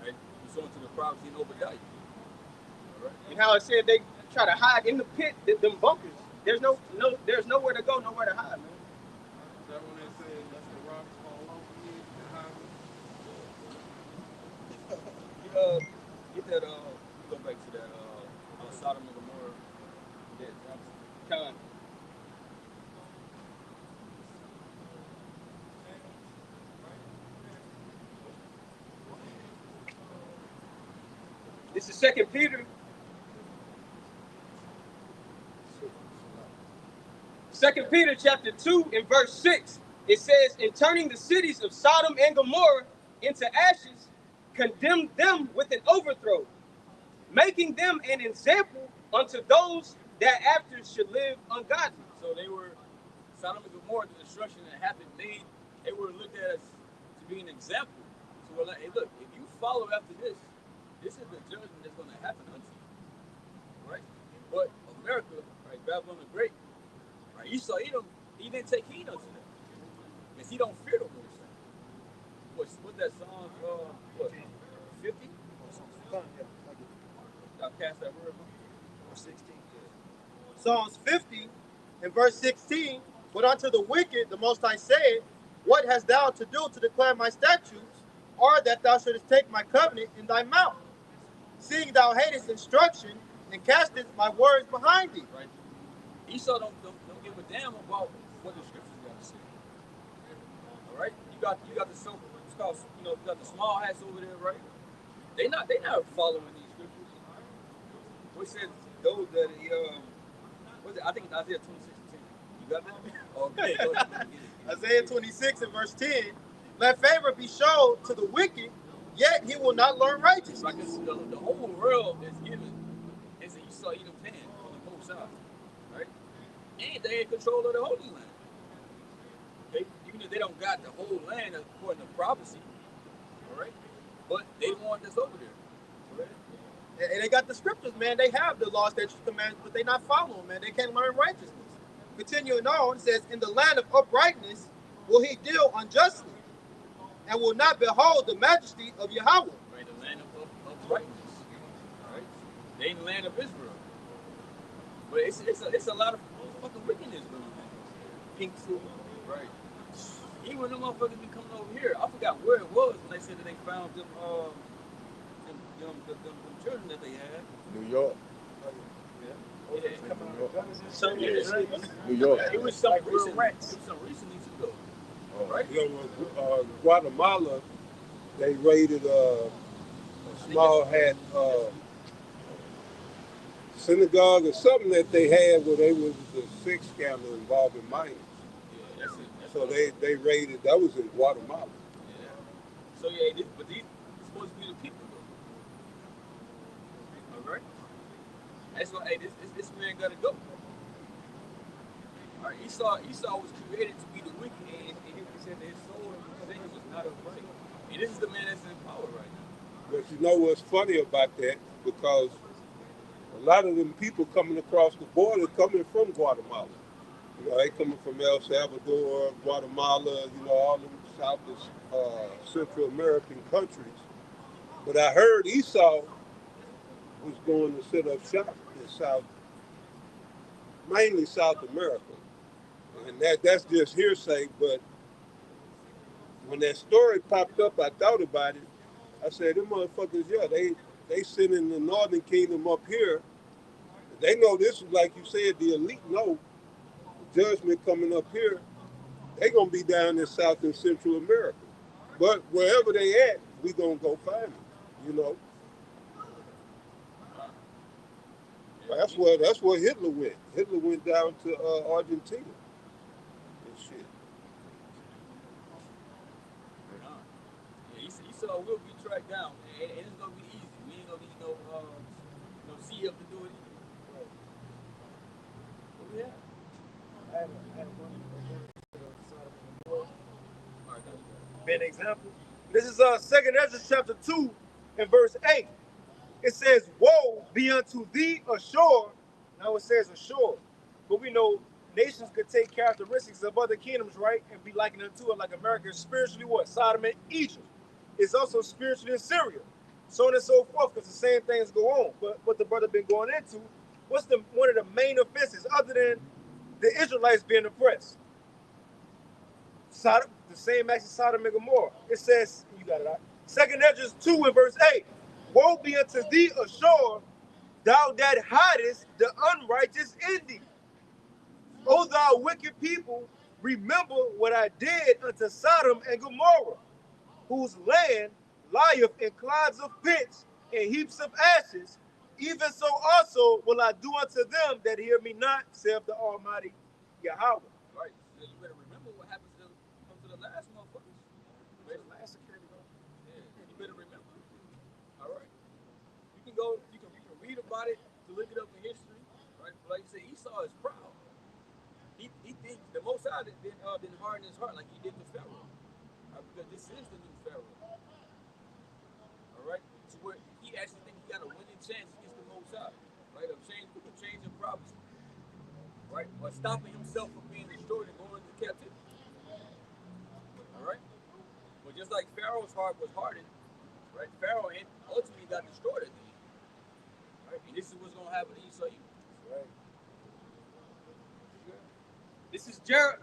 Right? We saw into the prophecy in Obadiah. Right? And how it said they try to hide in the pit, them bunkers. There's nowhere to go, nowhere to hide, man. Is that when they say that's the rocks fall over you? Get that, go back to that, Sodom and Gomorrah. Con. This is 2 Peter. 2 Peter chapter 2 and verse 6. It says, in turning the cities of Sodom and Gomorrah into ashes, condemned them with an overthrow, making them an example unto those that after should live ungodly. So they were, Sodom and Gomorrah, the destruction that happened, they were looked at as to be an example. So we're like, hey, look, if you follow after this is the judgment that's going to happen unto you, right? But America, right, Babylon the Great, right, Esau, he didn't take heed unto that, because he don't fear the Lord. What's that song? What? 50? Y'all cast that word, or 16? Psalms 50 and verse 16, but unto the wicked the Most High said, what hast thou to do to declare my statutes, or that thou shouldest take my covenant in thy mouth? Seeing thou hatest instruction and castest my words behind thee. Right. Esau don't give a damn about what the scriptures got to say. All right. You got the so it's called, you got the small hats over there, right? They not following these scriptures. What said those that what's it? I think it's Isaiah 26:10. You got that? Okay. Go ahead. Isaiah 26 and verse 10. Let favor be shown to the wicked, yet he will not learn righteousness. Like the whole world is given. It's an Esau Edom hand on the both sides, right? And they in control of the Holy Land. Okay? Even if they don't got the whole land according to prophecy, all right? But they the one that's over there. Right? And they got the scriptures, man. They have the law, statutes, commandments, but they not following, man. They can't learn righteousness. Continuing on, it says, in the land of uprightness will he deal unjustly, and will not behold the majesty of Yahweh. Right, the land of uprightness. All right? They in the land of Israel. But it's a lot of fucking wickedness going on. Pink suit, right? Even when them motherfuckers be coming over here, I forgot where it was when they said that they found them children that they had. New York. Yeah. New York. It was some recently too, though. Right? Guatemala, they raided a small hat synagogue or something that they had where they was a sex scandal involving minors. Yeah, that's it. So they raided. That was in Guatemala. Yeah. So yeah, but these supposed to be the people, though. All right. That's why. Hey, this man gotta go. All right. Esau was created to be the wicked, and he said that his soul and his was not upright. And this is the man that's in power right now. But you know what's funny about that? Because a lot of them people coming across the border coming from Guatemala. You know, they coming from El Salvador, Guatemala, all them South Central American countries. But I heard Esau was going to set up shop in mainly South America. And that's just hearsay, but when that story popped up, I thought about it. I said, them motherfuckers, yeah, they sending the Northern Kingdom up here. They know this is, like you said, the elite know judgment coming up here. They gonna be down in South and Central America. But wherever they at, we gonna go find them. You know, that's where Hitler went. Hitler went down to Argentina and shit. Yeah, Esau will be tracked down, and it's gonna be easy. We ain't gonna need no CF to do it either. What we have? I have one Sodom and Gomorrah. All right, that's Be an example. This is 2nd Ezra chapter 2 and verse 8. It says, woe be unto thee ashore. Now it says ashore. But we know nations could take characteristics of other kingdoms, right? And be likened unto it, like America is spiritually what? Sodom and Egypt. It's also spiritually in Syria. So on and so forth, because the same things go on. But what the brother been going into, what's one of the main offenses other than the Israelites being oppressed? Sodom, the same action Sodom and Gomorrah. It says, you got it out. 2nd Ezra 2 and verse 8. Woe be unto thee ashore, thou that hidest the unrighteous in thee. O thou wicked people, remember what I did unto Sodom and Gomorrah, whose land lieth in clouds of pits and heaps of ashes. Even so also will I do unto them that hear me not, saith the Almighty Yahweh. right. So you better remember what happens to the last motherfuckers. Right? Last security guard. Yeah, you better remember. All right. You can read about it, to look it up in history, right? But like you say, Esau is proud. He thinks the Most High didn't harden his heart like he did with Pharaoh, right? Because this is the new Pharaoh. All right, so where he actually thinks he got a winning chance against the Most High, right? Of changing prophecy, right? Or stopping himself from being destroyed and going into captivity. All right, but just like Pharaoh's heart was hardened, right? Pharaoh ultimately got destroyed at the end. Right? And this is what's gonna happen to Esau. Right. This is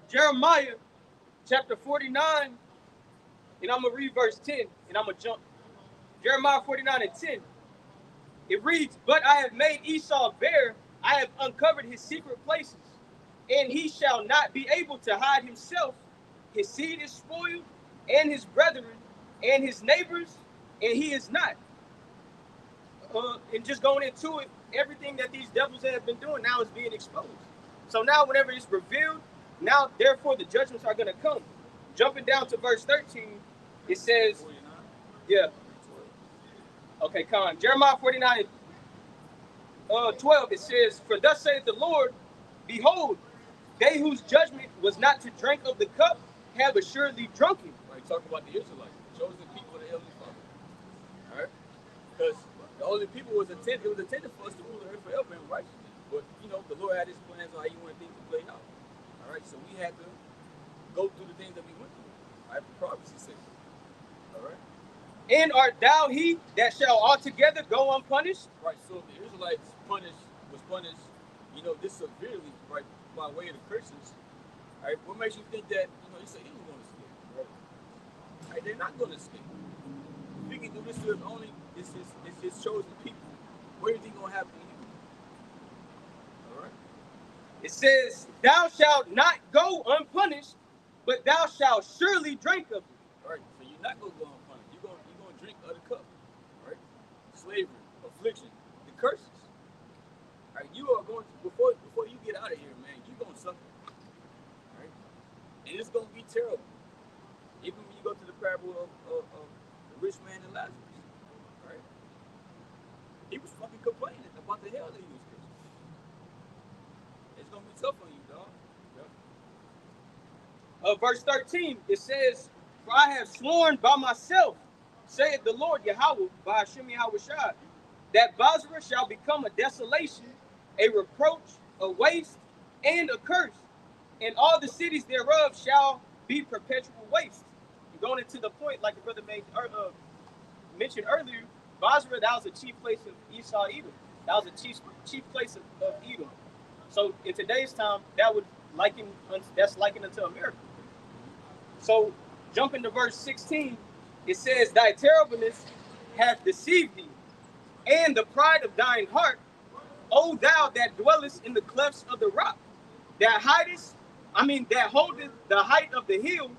Jeremiah chapter 49, and I'm going to read verse 10, and I'm going to jump. Jeremiah 49 and 10. It reads, but I have made Esau bare, I have uncovered his secret places, and he shall not be able to hide himself. His seed is spoiled, and his brethren, and his neighbors, and he is not. And just going into it, everything that these devils have been doing now is being exposed. So now whenever it's revealed, now therefore the judgments are going to come. Jumping down to verse 13, it says, 49. yeah. Okay, Con. Jeremiah 49 12, it says, for thus saith the Lord, behold, they whose judgment was not to drink of the cup have assuredly drunken. Right, talk about the Israelites, the chosen people of the Heavenly Father. All right? Because the only people was intended for us to rule the earth forever in righteousness. But, the Lord had his plans on how he wanted things to play out. All right? So we had to go through the things that we went through. All right? For prophecy's sake. All right? And art thou he that shall altogether go unpunished? Right, so the Israelites was punished, this severely, right, by way of the Christians. All right? What makes you think that, he said he was going to escape? Right? All right? They're not going to escape. If he can do this to his only, it's his chosen people. What do you think going to happen to you? It says, thou shalt not go unpunished, but thou shalt surely drink of it. Right. So you're not going to go unpunished. You're going to drink of the cup. Right? Slavery, affliction, the curses. All right. You are going to, before you get out of here, man, you're going to suffer. Right? And it's going to be terrible. Even when you go to the parable of the rich man and Lazarus. Right? He was fucking complaining about the hell that he was facing. It's going to be tough on you, dog. Yep. Verse 13, it says, for I have sworn by myself, saith the Lord Yahweh, by Hashem Yahushua, that Basra shall become a desolation, a reproach, a waste, and a curse, and all the cities thereof shall be perpetual waste. going into the point, like the brother mentioned earlier, Basra, that was a chief place of Esau, Edom. That was a chief place of Edom. So in today's time, that's likened unto America. So jumping to verse 16, it says, "Thy terribleness hath deceived thee, and the pride of thine heart, O thou that dwellest in the clefts of the rock, that holdeth the height of the hill,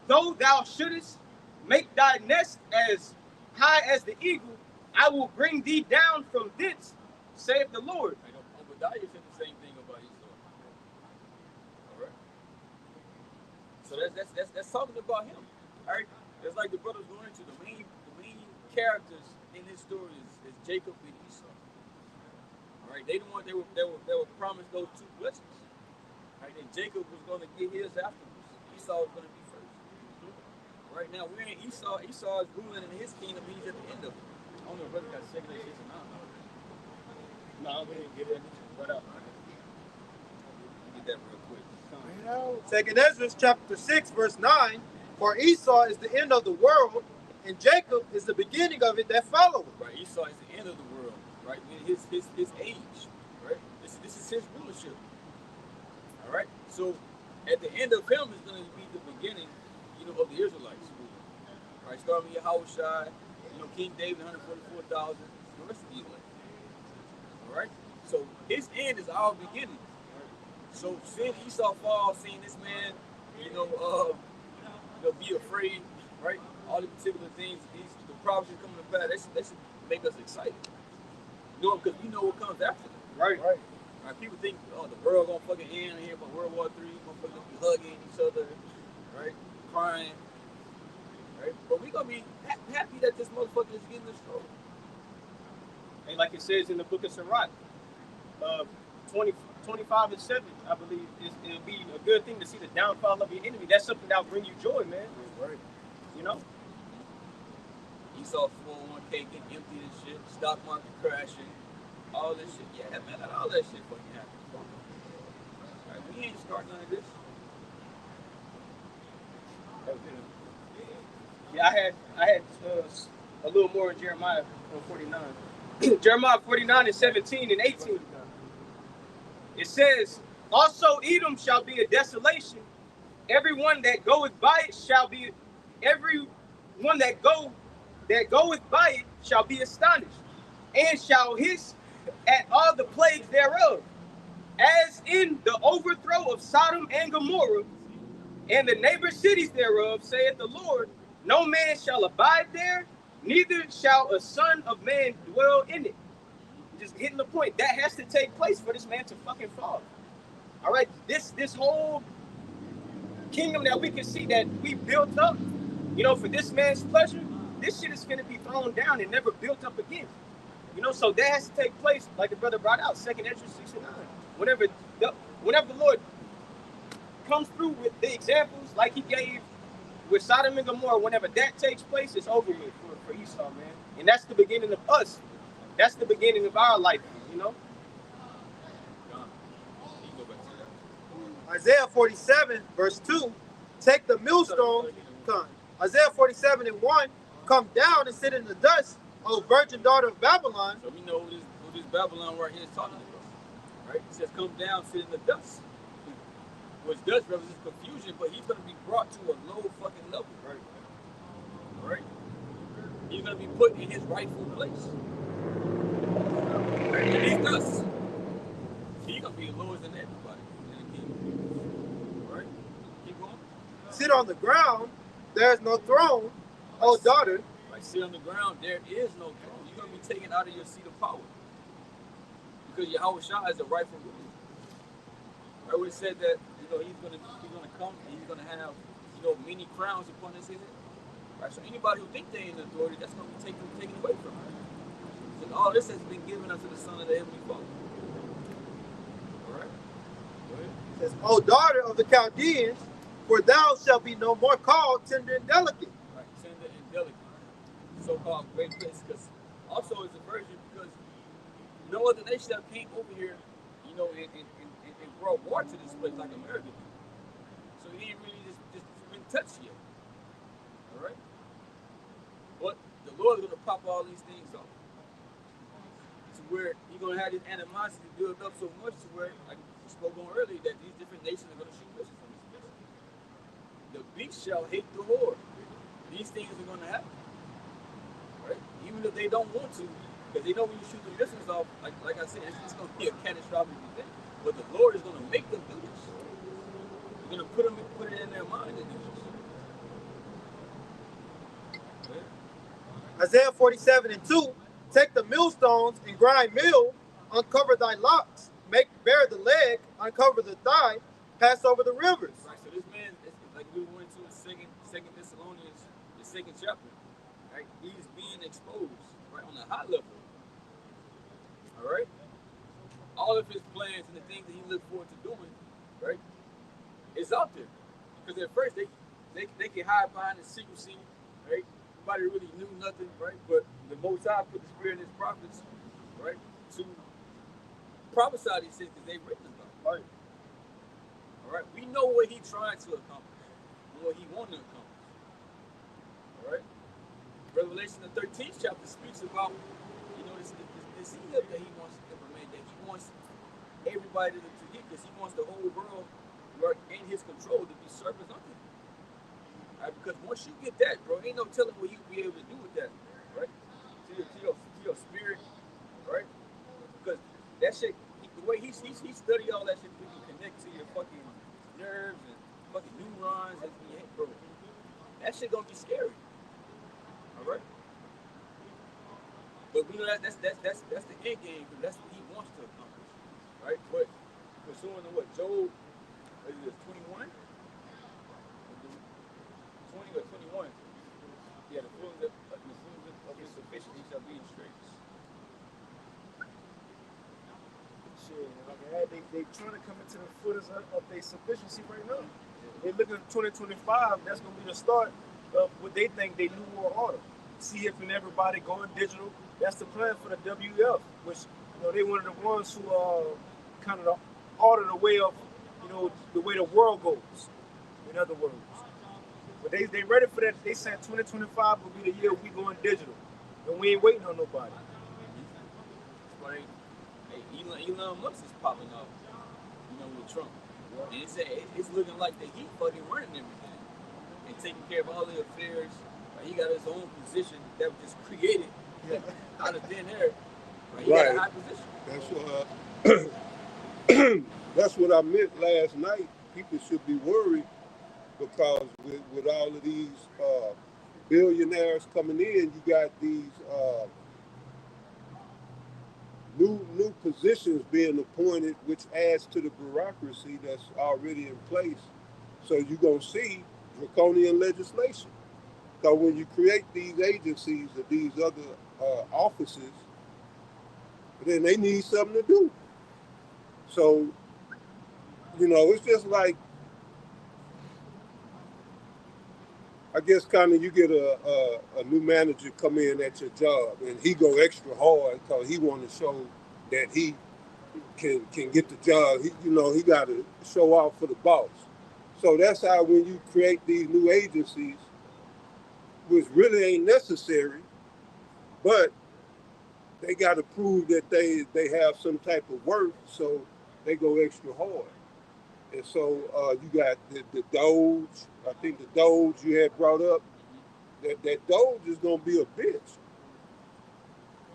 though thou shouldest make thy nest as high as the eagle, I will bring thee down from thence, saith the Lord." And Obadiah said the same thing about Esau. All right. So that's talking about him. All right. It's like the brothers going into the main characters in this story is Jacob and Esau. All right. They the one they were promised those two blessings. All right. And Jacob was going to get his afterwards. Esau was going to be first. Right now we're in Esau. Esau is ruling in his kingdom. He's at the end of it. I don't know if brother got secular shit or not. No, we didn't get it. What up? Get that real quick. Second Ezra chapter 6, verse 9. For Esau is the end of the world, and Jacob is the beginning of it that followeth. Right, Esau is the end of the world. Right, his age. Right, this is his rulership. All right, so at the end of him is going to be the beginning, of the Israelites. Right, starting with Yahushua, King David, 144,000, the rest of the Israelites. All right, so his end is our beginning. So seeing Esau fall, seeing this man, be afraid, right? All the particular things, the prophecies coming to pass, that should make us excited. Because we know what comes after them. Right. People think, the world gonna fucking end here, but World War III, gonna be hugging each other, right? Crying, right? But we gonna be happy that this motherfucker is getting destroyed. And like it says in the book of Sirach, 25 and 7, I believe, it'll be a good thing to see the downfall of your enemy. That's something that'll bring you joy, man. Right. Esau 401k getting empty and shit, stock market crashing, all this shit. Yeah, man, all that shit fucking happened. Right, we ain't starting none of this. Yeah, I had a little more in Jeremiah 49. Jeremiah 49 and 17 and 18. It says, "Also Edom shall be a desolation. Everyone that goeth by it shall be astonished, and shall hiss at all the plagues thereof, as in the overthrow of Sodom and Gomorrah, and the neighbor cities thereof, saith the Lord. No man shall abide there, neither shall a son of man dwell in it." Just hitting the point. That has to take place for this man to fucking fall. All right, this whole kingdom that we can see that we built up, for this man's pleasure, this shit is gonna be thrown down and never built up again. So that has to take place, like the brother brought out, 2nd Ezra 6 and 9. Whenever the Lord comes through with the examples like he gave with Sodom and Gomorrah, whenever that takes place, it's over with for Esau, man. And that's the beginning of us. That's the beginning of our life, Isaiah 47, verse 2. Take the millstone. Isaiah 47 and 1. Come down and sit in the dust, O virgin daughter of Babylon. So we know who this Babylon right here is talking about. Right? It says, come down, sit in the dust. Which does represent confusion, but he's going to be brought to a low fucking level. Right? He's going to be put in his rightful place. And he's dust. He's going to be lower than everybody in the kingdom. Right? Keep going. Sit on the ground, there is no throne, O daughter. Right, sit on the ground, there is no throne. You're going to be taken out of your seat of power. Because Yahushua is a rightful ruler. I always said that, he's gonna come and he's gonna have, many crowns upon his head. Right? So anybody who thinks they're in authority, that's gonna be taken away from him. So all this has been given unto the Son of the Heavenly Father. All right. Go ahead. It says, O daughter of the Chaldeans, for thou shalt be no more called tender and delicate. Right, tender and delicate. So-called great place, because also it's a virgin, because no other nation that came over here, and brought war to this place like America did. So he ain't really just been touched yet. All right. But the Lord is going to pop all these things off to where you're going to have this animosity build up so much to where, like we spoke on earlier, that these different nations are going to shoot missiles from this place. The beast shall hate the Lord. These things are going to happen, right? Even if they don't want to, because they know when you shoot the missiles off, like I said, it's going to be a catastrophic event. But the Lord is going to make them do this. He's going to put it in their mind to do this. Okay? Isaiah 47:2, take the millstones and grind meal, uncover thy locks, make bare the leg, uncover the thigh, pass over the rivers. Right, so this man, it's like we went to in second Thessalonians, the second chapter, right? He's being exposed, right, on a high level. All right? All of his plans and the things that he looked forward to doing, right, is out there. Because at first they can hide behind the secrecy, right? Nobody really knew nothing, right? But the Most High put the Spirit in his prophets, right, to prophesy these things because they've written about it. Right. All right, we know what he tried to accomplish and what he wanted to accomplish. All right, Revelation the 13th chapter speaks about, you know, this Egypt that he wants to implement, that he wants everybody to get, because he wants the whole world, right, in his control to be servants unto him. Right, because once you get that, bro, ain't no telling what you'll be able to do with that, right? To your spirit, right? Because that shit, the way he studied all that shit, he can connect to your fucking nerves and fucking neurons and bro. That shit gonna be scary. All right. But we know that's the end game, because that's what he wants to accomplish, right? But pursuing what Job, what is it, 21, 20 or 21? Yeah, the fullness of his sufficiency shall be in straits. They trying to come into the footers of their sufficiency right now. They looking at 2025. That's gonna be the start of what they think they new world order. See if and everybody going digital. That's the plan for the WF, which, you know, they one of the ones who kind of order the way of, you know, the way the world goes. In other words, but they ready for that. They said 2025 will be the year we going digital, and we ain't waiting on nobody. That's why Elon Musk is popping up, you know, with Trump. And it's looking like that he fucking running everything and taking care of all the affairs. Like, he got his own position that was just created out of thin air. Like, he got a high position. That's what I meant last night. People should be worried because with all of these billionaires coming in, you got these new positions being appointed, which adds to the bureaucracy that's already in place. So you're going to see draconian legislation. So when you create these agencies or these other offices, then they need something to do. So, you know, it's just like, I guess kind of you get a new manager come in at your job and he go extra hard because he want to show that he can get the job. He got to show off for the boss. So that's how when you create these new agencies, which really ain't necessary, but they got to prove that they have some type of worth, so they go extra hard. And so you got the Doge. I think the Doge you had brought up, that Doge is going to be a bitch.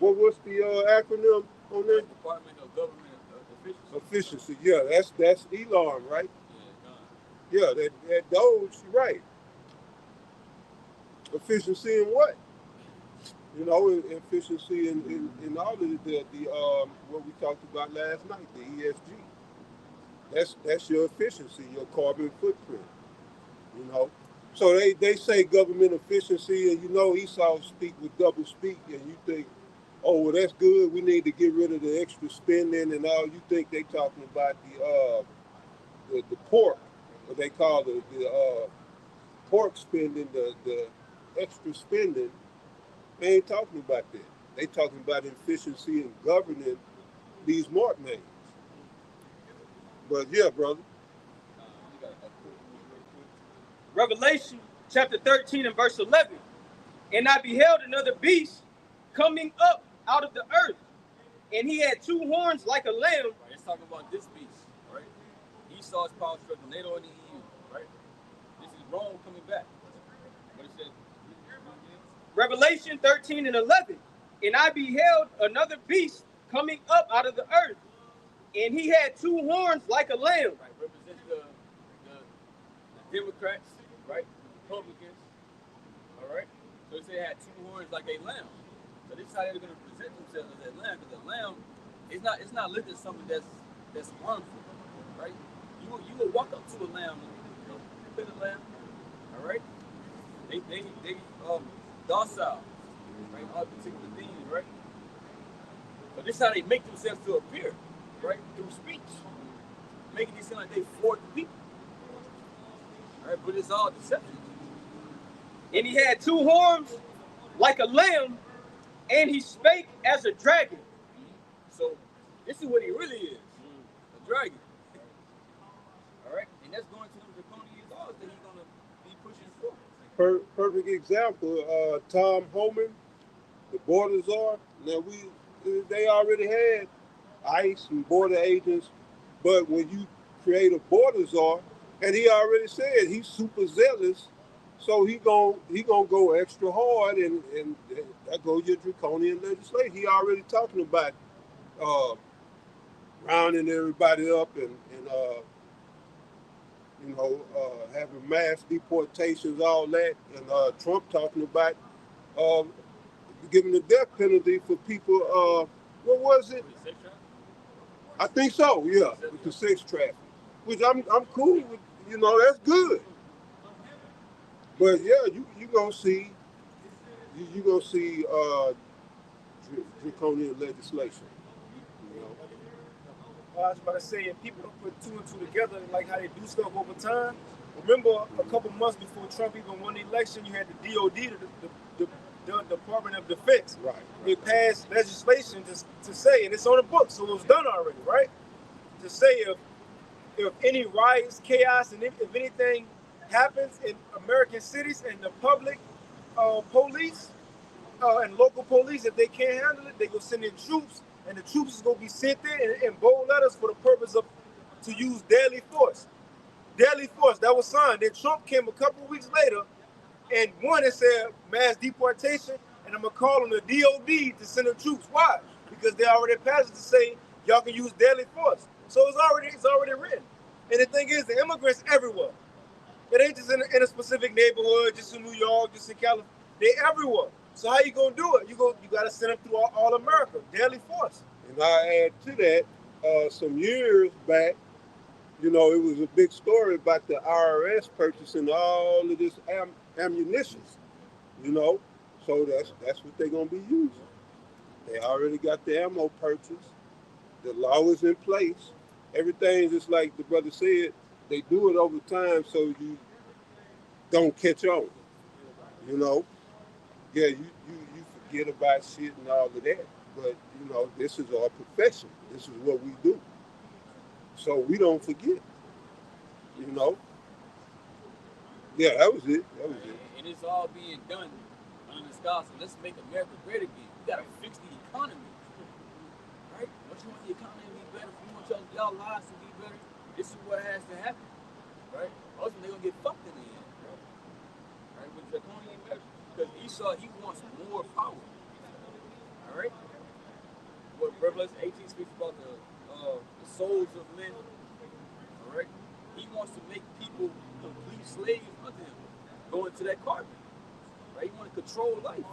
What's the acronym on that? Department of Government Efficiency. Efficiency. Yeah, that's Elon, right? Yeah, that Doge, right. Efficiency in what? You know, efficiency in all of the what we talked about last night, the ESG. That's your efficiency, your carbon footprint. You know, so they say government efficiency, and you know Esau speak with double speak, and you think, oh well, that's good. We need to get rid of the extra spending and all. You think they talking about the pork, what they call the pork spending, the extra spending. They ain't talking about that. They talking about efficiency and governing these mark names. But yeah, brother. Revelation chapter 13 and verse 11. And I beheld another beast coming up out of the earth, and he had two horns like a lamb. Right, let's talk about this beast, right? Esau's power struggle later on in the EU, right? This is Rome coming back. What it says? Revelation 13 and 11. And I beheld another beast coming up out of the earth, and he had two horns like a lamb. Right, represents the Democrats, right? The Republicans, all right? So they had two horns like a lamb. So this is how they're going to present themselves as a lamb, because a lamb, it's not looked at something that's harmful, right? You will walk up to a lamb, pet a lamb, all right? They docile, right? All particular things, right? But this is how they make themselves to appear, right? Through speech, making it seem like they for the people, all right? But it's all deception. And he had two horns like a lamb, and he spake as a dragon. So this is what he really is, a dragon. All right, and that's going to them draconian laws that he's going to be pushing for. Perfect example. Tom Homan, the border czar. Now they already had ICE and border agents, but when you create a border czar, and he already said he's super zealous, so he gonna go extra hard, and that goes your draconian legislation. He already talking about rounding everybody up and having mass deportations, all that, and Trump talking about giving the death penalty for people. What was it? I think so. Yeah, with the sex trafficking, which I'm cool with. That's good. But yeah, you gonna see draconian legislation. I was about to say, and people don't put two and two together, like how they do stuff over time. Remember, a couple months before Trump even won the election, you had the DOD, the Department of Defense. Right. They passed legislation to say, and it's on the book, so it was done already, right? To say if any riots, chaos, and if anything happens in American cities and the public police and local police, if they can't handle it, they go send in troops. And the troops is going to be sent there in bold letters for the purpose of to use deadly force. Deadly force, that was signed. Then Trump came a couple of weeks later, and one that said mass deportation, and I'm going to call on the DOD to send the troops. Why? Because they already passed it to say y'all can use deadly force. So it's already written. And the thing is, the immigrants everywhere. It ain't just in a specific neighborhood, just in New York, just in California. They everywhere. So how you gonna do it? You got to send them through all America, deadly force. And I add to that, some years back, it was a big story about the IRS purchasing all of this ammunition. So that's what they're gonna be using. They already got the ammo purchased. The law is in place. Everything, just like the brother said, they do it over time so you don't catch on. Yeah, you forget about shit and all of that, but this is our profession. This is what we do, so we don't forget. Yeah, that was it. And it's all being done under this gospel. Let's make America great again. We gotta fix the economy, right? Once you want the economy to be better, if you want y'all lives to be better, this is what has to happen, right? Ultimately, they're gonna get fucked in the end, right? With draconian measures. Because Esau, he wants more power. All right? What Revelation 18 speaks about the souls of men. All right? He wants to make people complete slaves unto him. Go into that carpet. Right? He wants to control life.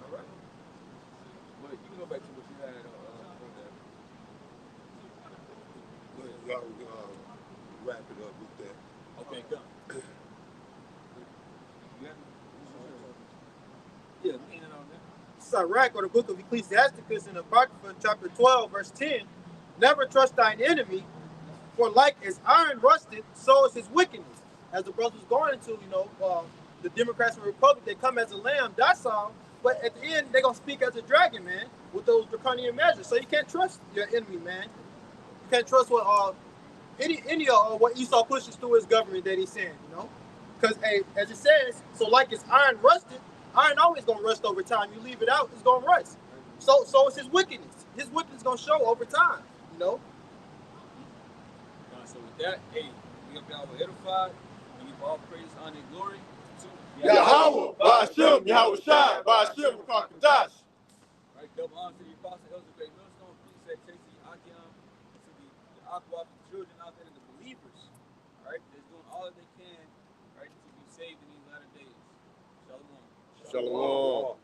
All right? But you can go back to what you had on that. Y'all wrap it up with that. Okay, come. Yeah, This is Iraq, or the book of Ecclesiasticus in Apocrypha, chapter 12, verse 10. Never trust thine enemy, for like as iron rusted, so is his wickedness. As the brother was going into, the Democrats and Republic, they come as a lamb, docile, but at the end, they're going to speak as a dragon, man, with those draconian measures. So you can't trust your enemy, man. You can't trust what what Esau pushes through his government that he's saying, Because as it says, so like it's iron rusted, iron always gonna rust over time. You leave it out, it's gonna rust. So it's his wickedness. His wickedness gonna show over time. You know. So with that, hey, we hope y'all were edified. We give all praise, honor, and glory to Yahweh, Ba'ashem, Yahweh Shai, Ba'ashem, Rakakadash. Right, double honor to the apostle, Elder Great Millstone, Priest Tracy Akiam, to the Aqua, the children out there, and the believers, all right, that's doing all that they can, right, to be saved in these latter days. Shalom. Shalom.